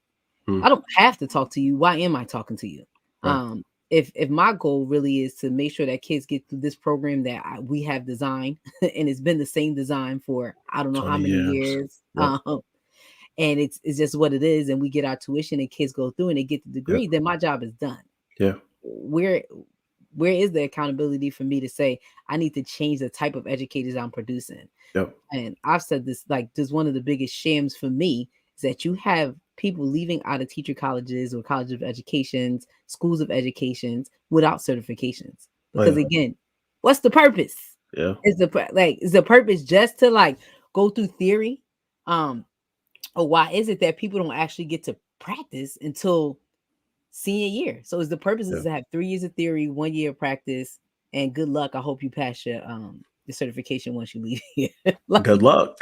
Mm. I don't have to talk to you. Why am I talking to you? Right. If my goal really is to make sure that kids get through this program that we have designed, and it's been the same design for I don't know how 20 many years. years, Yep. and it's just what it is, and we get our tuition and kids go through and they get the Yep. degree, then my job is done. Yeah. Where where is the accountability for me to say I need to change the type of educators I'm producing? Yep. And I've said this, like, this one of the biggest shams for me is that you have people leaving out of teacher colleges or colleges of educations, schools of educations without certifications. Oh Because yeah. again, what's the purpose? Yeah. Is the purpose just to like go through theory? Or why is it that people don't actually get to practice until senior year? So is the purpose is Yeah. to have 3 years of theory, 1 year of practice, and good luck. I hope you pass your certification once you leave here. Good Like, luck.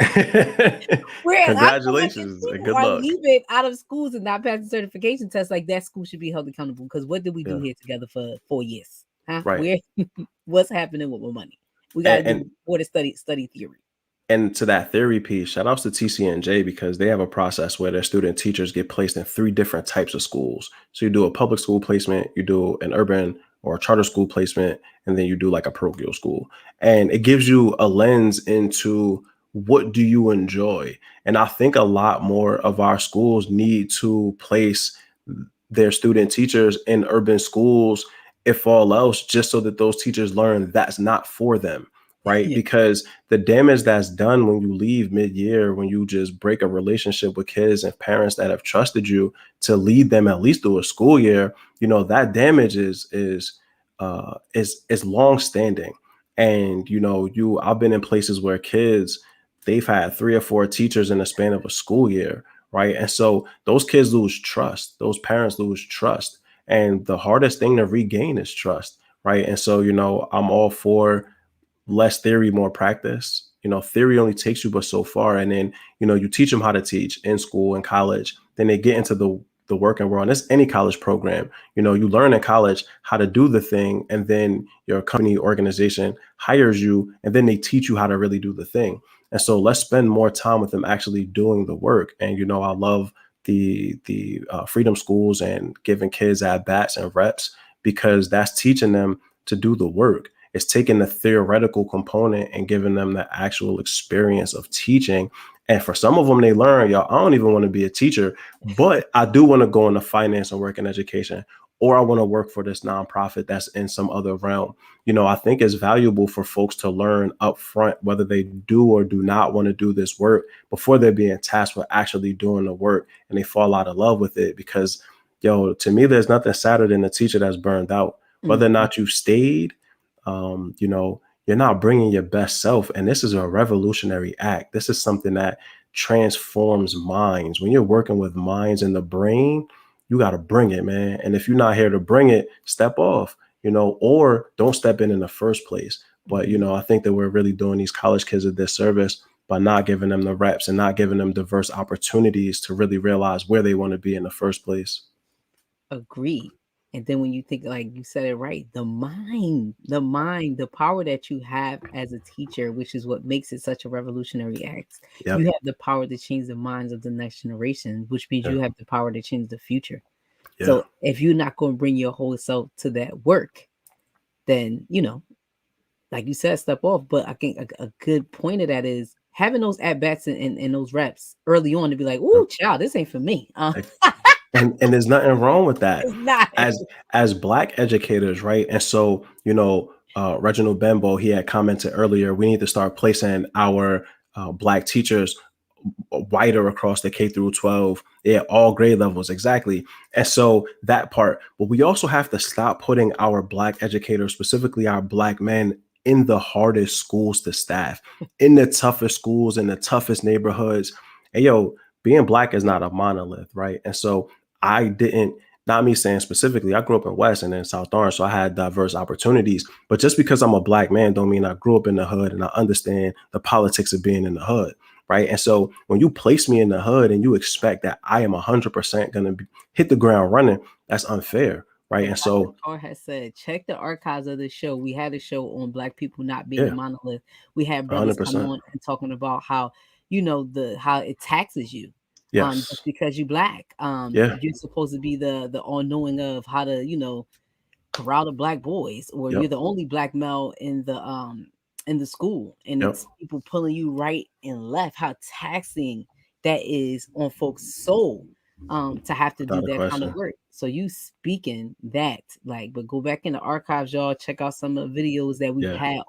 whereas I feel like if Congratulations and people good are luck. leaving out of schools and not passing certification tests, like that school should be held accountable. Because what did we do Yeah. here together for 4 years? Huh? Right. Where what's happening with my money? We got to And do more to study theory. and to that theory piece, shout outs to TCNJ because they have a process where their student teachers get placed in 3 different types of schools. So you do a public school placement, you do an urban or a charter school placement, and then you do like a parochial school. And it gives you a lens into what do you enjoy. And I think a lot more of our schools need to place their student teachers in urban schools, if all else, just so that those teachers learn that's not for them, right? Yeah. Because the damage that's done when you leave mid-year, when you just break a relationship with kids and parents that have trusted you to lead them at least through a school year, that damage is long standing. And I've been in places where kids, they've had 3 or 4 teachers in the span of a school year, right? And so those kids lose trust, those parents lose trust, and the hardest thing to regain is trust, right? And so I'm all for less theory, more practice. Theory only takes you but so far. And then, you teach them how to teach in school and college. Then they get into the working world. And it's any college program. You learn in college how to do the thing, and then your company organization hires you, and then they teach you how to really do the thing. And so let's spend more time with them actually doing the work. And I love the freedom schools and giving kids at bats and reps, because that's teaching them to do the work. It's taking the theoretical component and giving them the actual experience of teaching. And for some of them, they learn, I don't even want to be a teacher, but I do want to go into finance and work in education, or I want to work for this nonprofit that's in some other realm. I think it's valuable for folks to learn up front whether they do or do not want to do this work before they're being tasked with actually doing the work and they fall out of love with it. Because, to me, there's nothing sadder than a teacher that's burned out. Whether or Mhm. not you stayed, you're not bringing your best self. And this is a revolutionary act. This is something that transforms minds. When you're working with minds and the brain, you got to bring it, man. And if you're not here to bring it, step off, or don't step in the first place. But, Mhm. I think that we're really doing these college kids a disservice by not giving them the reps and not giving them diverse opportunities to really realize where they want to be in the first place. Agreed. And then when you think, like you said it right, the power that you have as a teacher, which is what makes it such a revolutionary act. You Yep. have the power to change the minds of the next generation, which means Yeah. you have the power to change the future. Yeah. So if you're not going to bring your whole self to that work, then, like you said, step off. But I think a good point of that is having those at bats and those reps early on to be like, Yep. "Ooh, child, this ain't for me." And there's nothing wrong with that It's not. as Black educators, right? And so Reginald Benbow, he had commented earlier, we need to start placing our Black teachers wider across the K through 12. Yeah, all grade levels, exactly. And so that part, but we also have to stop putting our Black educators, specifically our Black men, in the hardest schools to staff, in the toughest schools, in the toughest neighborhoods. And yo, being Black is not a monolith, right? And so I didn't, not me saying specifically, I grew up in West and in South Orange, so I had diverse opportunities. But just because I'm a Black man don't mean I grew up in the hood and I understand the politics of being in the hood, right? And so when you place me in the hood and you expect that I am 100% going to hit the ground running, that's unfair, right? But And Dr. so, Carr has said, check the archives of the show. We had a show on Black people not being a yeah, monolith. We had brothers come 100%. on and talking about how, how it taxes you. Just Yes. because you Black. Yeah. You're supposed to be the all knowing of how to, corral the Black boys, or you're Yep. the only Black male in the school, and Yep. it's people pulling you right and left. How taxing that is on folks' soul, to have to do Without a that kind of question. work. So you speaking that, like, but go back in the archives, y'all, check out some of the videos that we've Yeah. had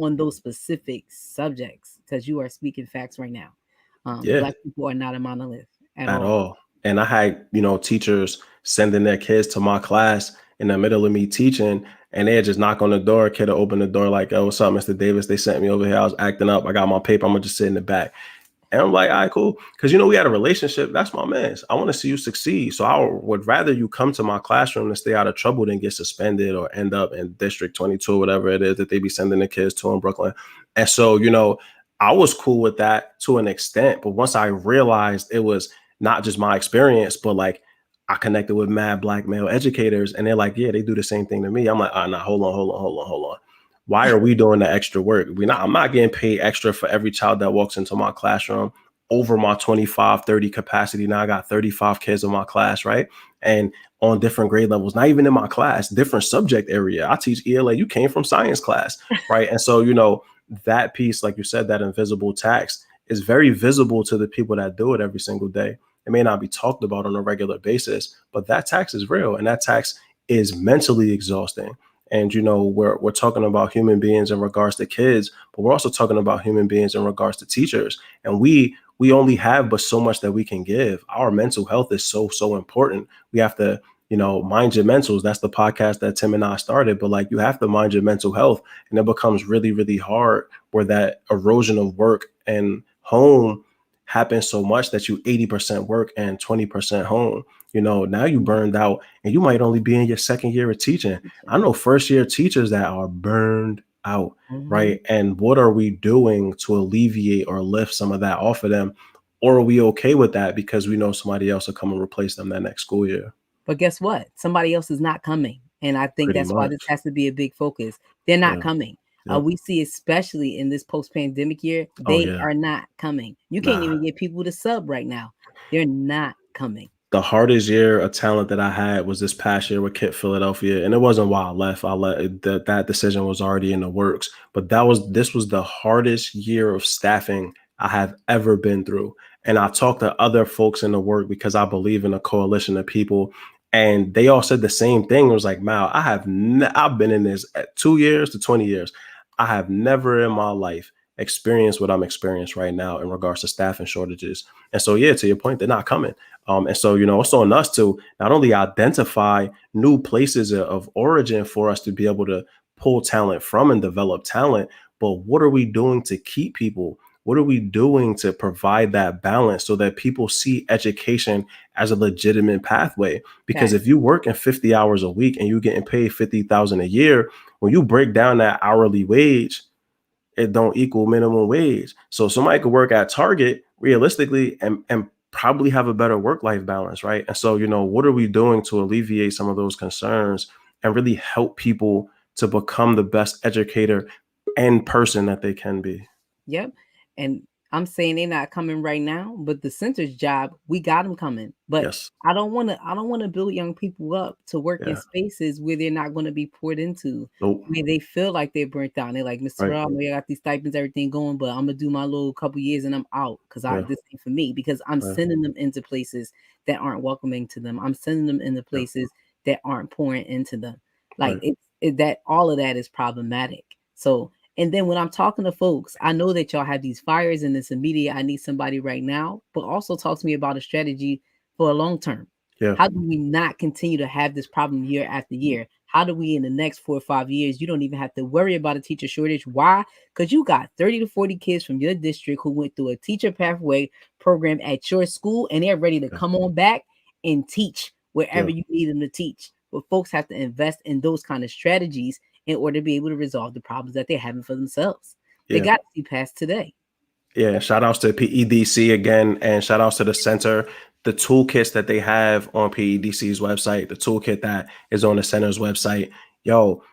on those specific subjects, because you are speaking facts right now. Yeah. Black people are not a monolith at At all. all. And I had, teachers sending their kids to my class in the middle of me teaching, and they'd just knock on the door. Kid would open the door like, "Oh, what's up, Mr. Davis? They sent me over here. I was acting up. I got my paper. I'm gonna just sit in the back." And I'm like, all right, cool. Because, we had a relationship. That's my man. I want to see you succeed. So I would rather you come to my classroom and stay out of trouble than get suspended or end up in District 22, or whatever it is that they be sending the kids to in Brooklyn. And so, I was cool with that to an extent. But once I realized it was not just my experience, but like I connected with mad Black male educators, and they're like, yeah, they do the same thing to me. I'm like, nah, hold on. Why are we doing the extra work? I'm not getting paid extra for every child that walks into my classroom over my 25, 30 capacity. Now I got 35 kids in my class, right? And on different grade levels, not even in my class, different subject area. I teach ELA. You came from science class, right? And so, that piece, like you said, that invisible tax is very visible to the people that do it every single day. It may not be talked about on a regular basis, but that tax is real, and that tax is mentally exhausting. And we're talking about human beings in regards to kids, but we're also talking about human beings in regards to teachers. And we only have but so much that we can give. Our mental health is so important. We have to, mind your mentals. That's the podcast that Tim and I started. But like, you have to mind your mental health, and it becomes really, really hard where that erosion of work and home happens so much that you 80% work and 20% home. Now you burned out, and you might only be in your second year of teaching. I know first year teachers that are burned out, Mm-hmm. right? And what are we doing to alleviate or lift some of that off of them? Or are we okay with that because we know somebody else will come and replace them that next school year? But guess what? Somebody else is not coming. And I think Pretty that's why this much. has to be a big focus. They're not Yeah. coming. Yep. We see, especially in this post-pandemic year, Oh they yeah. are not coming. You can't Nah. even get people to sub right now. They're not coming. The hardest year of talent that I had was this past year with Kit Philadelphia, and it wasn't why I left. I let that decision was already in the works, but this was the hardest year of staffing I have ever been through. And I talked to other folks in the work because I believe in a coalition of people, and they all said the same thing. It was like, Mal, I've been in this at 2 years to 20 years. I have never in my life experienced what I'm experiencing right now in regards to staffing shortages. And so, yeah, to your point, they're not coming. And so, it's on us to not only identify new places of origin for us to be able to pull talent from and develop talent, but what are we doing to keep people? What are we doing to provide that balance so that people see education as a legitimate pathway? Because if Facts. you work in 50 hours a week and you're getting paid 50,000 a year, when you break down that hourly wage, it don't equal minimum wage. So somebody could work at Target realistically and probably have a better work-life balance, right? And so, what are we doing to alleviate some of those concerns and really help people to become the best educator and person that they can be? Yep. And I'm saying they're not coming right now, but the center's job, we got them coming. But Yes. I don't want to build young people up to work in Yeah. spaces where they're not going to be poured into, Nope. where they feel like they're burnt out. And they're like, Mr. Right. Rob, I got these stipends, everything going, but I'm gonna do my little couple years and I'm out because I Yeah. this ain't for me. Because I'm Right. sending them into places that aren't welcoming to them. I'm sending them into Yeah. places that aren't pouring into them. Like Right. that all of that is problematic. So And then when I'm talking to folks, I know that y'all have these fires and this immediate, I need somebody right now, but also talk to me about a strategy for a long term. Yeah. How do we not continue to have this problem year after year? How do we, in the next 4 or 5 years, you don't even have to worry about a teacher shortage? Why? Because you got 30 to 40 kids from your district who went through a teacher pathway program at your school, and they're ready to Yeah. come on back and teach wherever Yeah. you need them to teach. But folks have to invest in those kind of strategies in order to be able to resolve the problems that they're having for themselves. They Yeah. got to see past today. Yeah, shout outs to PEDC again, and shout outs to the center. The toolkits that they have on PEDC's website, the toolkit that is on the center's website, yo,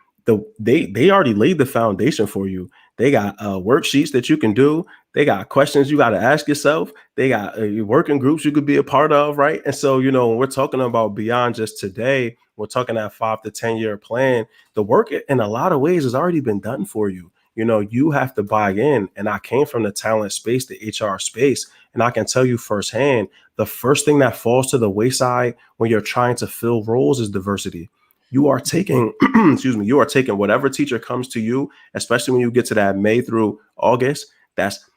they already laid the foundation for you. They got worksheets that you can do. They got questions you got to ask yourself. They got working groups you could be a part of, right? And so, when we're talking about beyond just today, we're talking that 5 to 10 year plan. The work in a lot of ways has already been done for you. You have to buy in. And I came from the talent space, the HR space, and I can tell you firsthand, the first thing that falls to the wayside when you're trying to fill roles is diversity. You are taking, excuse me, you are taking whatever teacher comes to you, especially when you get to that May through August, that's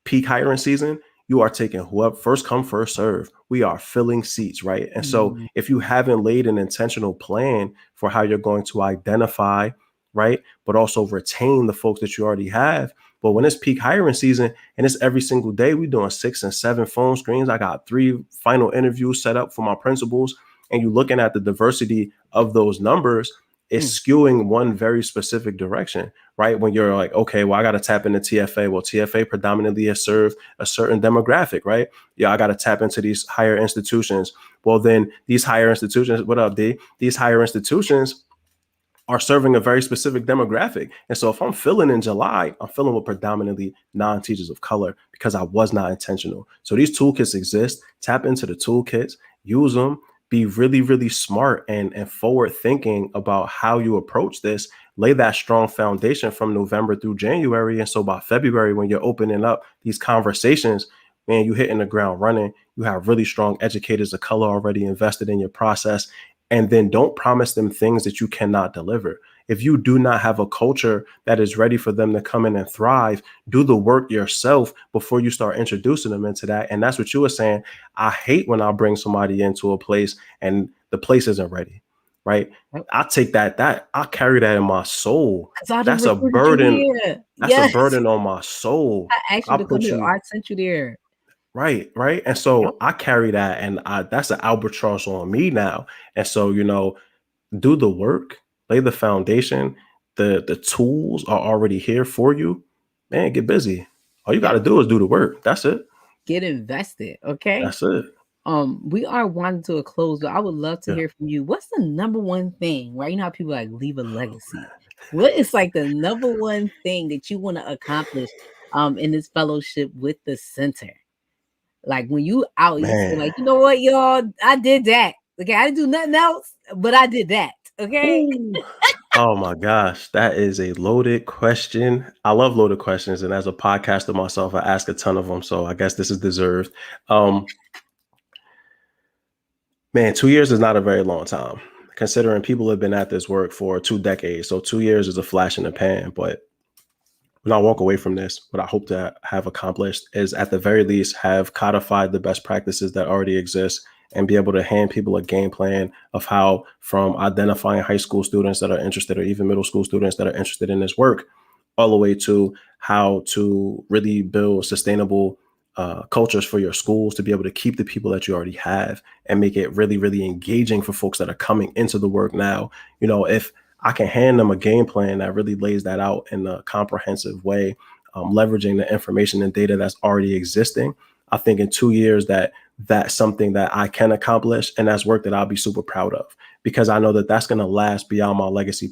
peak hiring season. You are taking whoever, first come, first serve. We are filling seats, right? And so Mm. if you haven't laid an intentional plan for how you're going to identify, right, but also retain the folks that you already have. But when it's peak hiring season and it's every single day, we're doing 6 and 7 phone screens. I got 3 final interviews set up for my principals. And you're looking at the diversity of those numbers, it's skewing one very specific direction, right? When you're like, okay, well, I got to tap into TFA. Well, TFA predominantly has served a certain demographic, right? Yeah, I got to tap into these higher institutions. Well, then these higher institutions, what up, D? These higher institutions are serving a very specific demographic. And so if I'm filling in July, I'm filling with predominantly non-teachers of color because I was not intentional. So these toolkits exist. Tap into the toolkits, use them, be really, really smart and forward thinking about how you approach this. Lay that strong foundation from November through January. And so by February, when you're opening up these conversations, man, you hitting the ground running. You have really strong educators of color already invested in your process. And then don't promise them things that you cannot deliver. If you do not have a culture that is ready for them to come in and thrive, do the work yourself before you start introducing them into that. And that's what you were saying. I hate when I bring somebody into a place and the place isn't ready, right? I take that I carry that in my soul. Because I done That's a recruited you burden. here. That's a Yes. burden on my soul. I asked you I to come put here. you I sent you there. right. And Yep. so I carry that, and that's an albatross on me now. And so, do the work, lay the foundation. The tools are already here for you. Man, get busy. All you got Yep. to do is do the work. That's it. Get invested. Okay. That's it. We are wanting to a close, but I would love to Yeah. hear from you. What's the number one thing, right? You know how people like leave a legacy. What is like the number one thing that you want to accomplish in this fellowship with the center? Like when you out, you say, Man. like, you know what, y'all, I did that. Okay, I didn't do nothing else, but I did that. Okay. Ooh. Oh my gosh, that is a loaded question. I love loaded questions, and as a podcaster myself, I ask a ton of them. So I guess this is deserved. Um, Man, 2 years is not a very long time, considering people have been at this work for 2 decades. So 2 years is a flash in the pan. But when I walk away from this, what I hope to have accomplished is at the very least have codified the best practices that already exist and be able to hand people a game plan of how, from identifying high school students that are interested or even middle school students that are interested in this work, all the way to how to really build sustainable cultures for your schools to be able to keep the people that you already have and make it really, really engaging for folks that are coming into the work now. If I can hand them a game plan that really lays that out in a comprehensive way, leveraging the information and data that's already existing, I think in 2 years that's something that I can accomplish, and that's work that I'll be super proud of because I know that that's going to last beyond my legacy,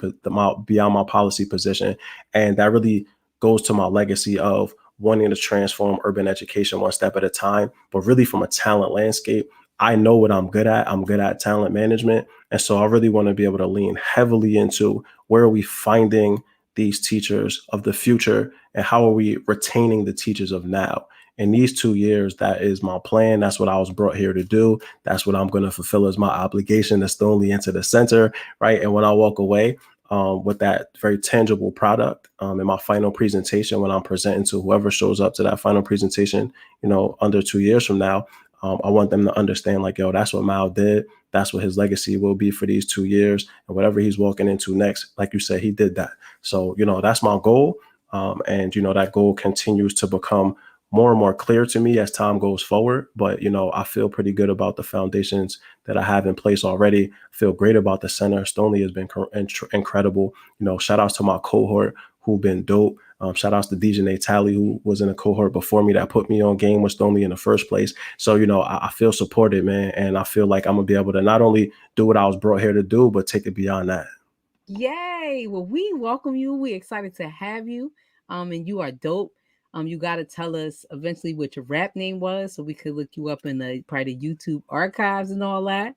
beyond my policy position, and that really goes to my legacy of wanting to transform urban education one step at a time, but really from a talent landscape. I know what I'm good at. I'm good at talent management. And so I really want to be able to lean heavily into where are we finding these teachers of the future and how are we retaining the teachers of now? In these 2 years, that is my plan. That's what I was brought here to do. That's what I'm going to fulfill as my obligation to Stoneleigh into the center, right? And when I walk away, with that very tangible product in my final presentation when I'm presenting to whoever shows up to that final presentation, under 2 years from now. I want them to understand, like, yo, that's what Mal did. That's what his legacy will be for these 2 years, and whatever he's walking into next, like you said, he did that. So, that's my goal. And, that goal continues to become more and more clear to me as time goes forward. But, I feel pretty good about the foundations that I have in place already. I feel great about the center. Stoneleigh has been incredible. Shout outs to my cohort who've been dope. Shout outs to DJ Tally, who was in a cohort before me that put me on game with Stoneleigh in the first place. So, I feel supported, man. And I feel like I'm going to be able to not only do what I was brought here to do, but take it beyond that. Yay. Well, we welcome you. We're excited to have you. And you are dope. You got to tell us eventually what your rap name was so we could look you up in the probably YouTube archives and all that.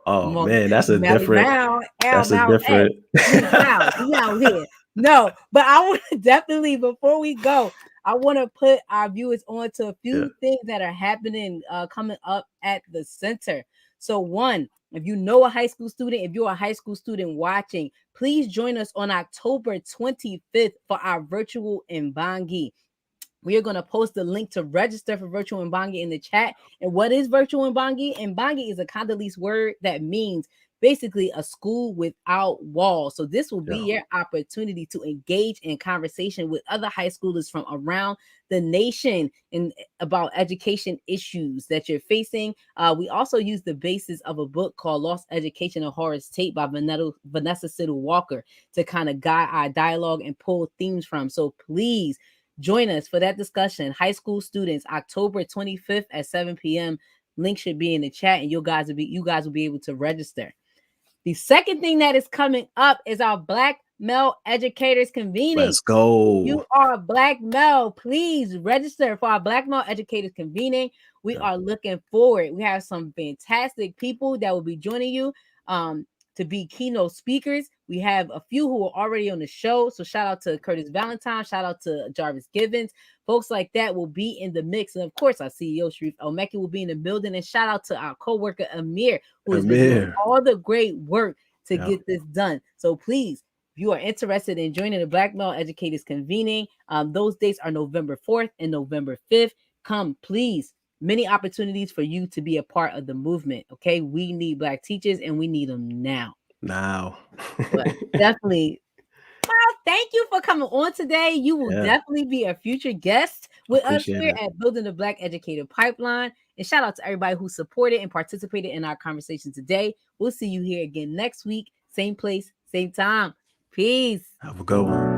Oh man, that's a different. We out here. No, but I want to definitely, before we go, I want to put our viewers on to a few things that are happening coming up at the center. So one, if you know a high school student, if you're a high school student watching, please join us on October 25th for our virtual Mbangi. We are going to post the link to register for virtual Mbangi in the chat. And what is virtual Mbangi? Mbangi is a Congolese word that means basically a school without walls. So this will be your opportunity to engage in conversation with other high schoolers from around the nation and about education issues that you're facing. We also use the basis of a book called Lost Education of Horace Tate by Vanessa Siddle Walker to kind of guide our dialogue and pull themes from. So please join us for that discussion. High school students, October 25th at 7 p.m. Link should be in the chat, and you guys will be able to register. The second thing that is coming up is our Black Male Educators Convening. Let's go. You are a Black male. Please register for our Black Male Educators Convening. We are looking forward. We have some fantastic people that will be joining you to be keynote speakers. We have a few who are already on the show. So shout out to Curtis Valentine. Shout out to Jarvis Givens. Folks like that will be in the mix. And of course, our CEO, Sharif Omeki, will be in the building. And shout out to our co-worker, Amir, who has been doing all the great work to get this done. So please, if you are interested in joining the Black Male Educators Convening, those dates are November 4th and November 5th. Come, please. Many opportunities for you to be a part of the movement. Okay, we need Black teachers and we need them now. But definitely, thank you for coming on today. You will definitely be a future guest with us here at Building the Black Educator Pipeline. And shout out to everybody who supported and participated in our conversation today. We'll see you here again next week. Same place, same time. Peace. Have a good one.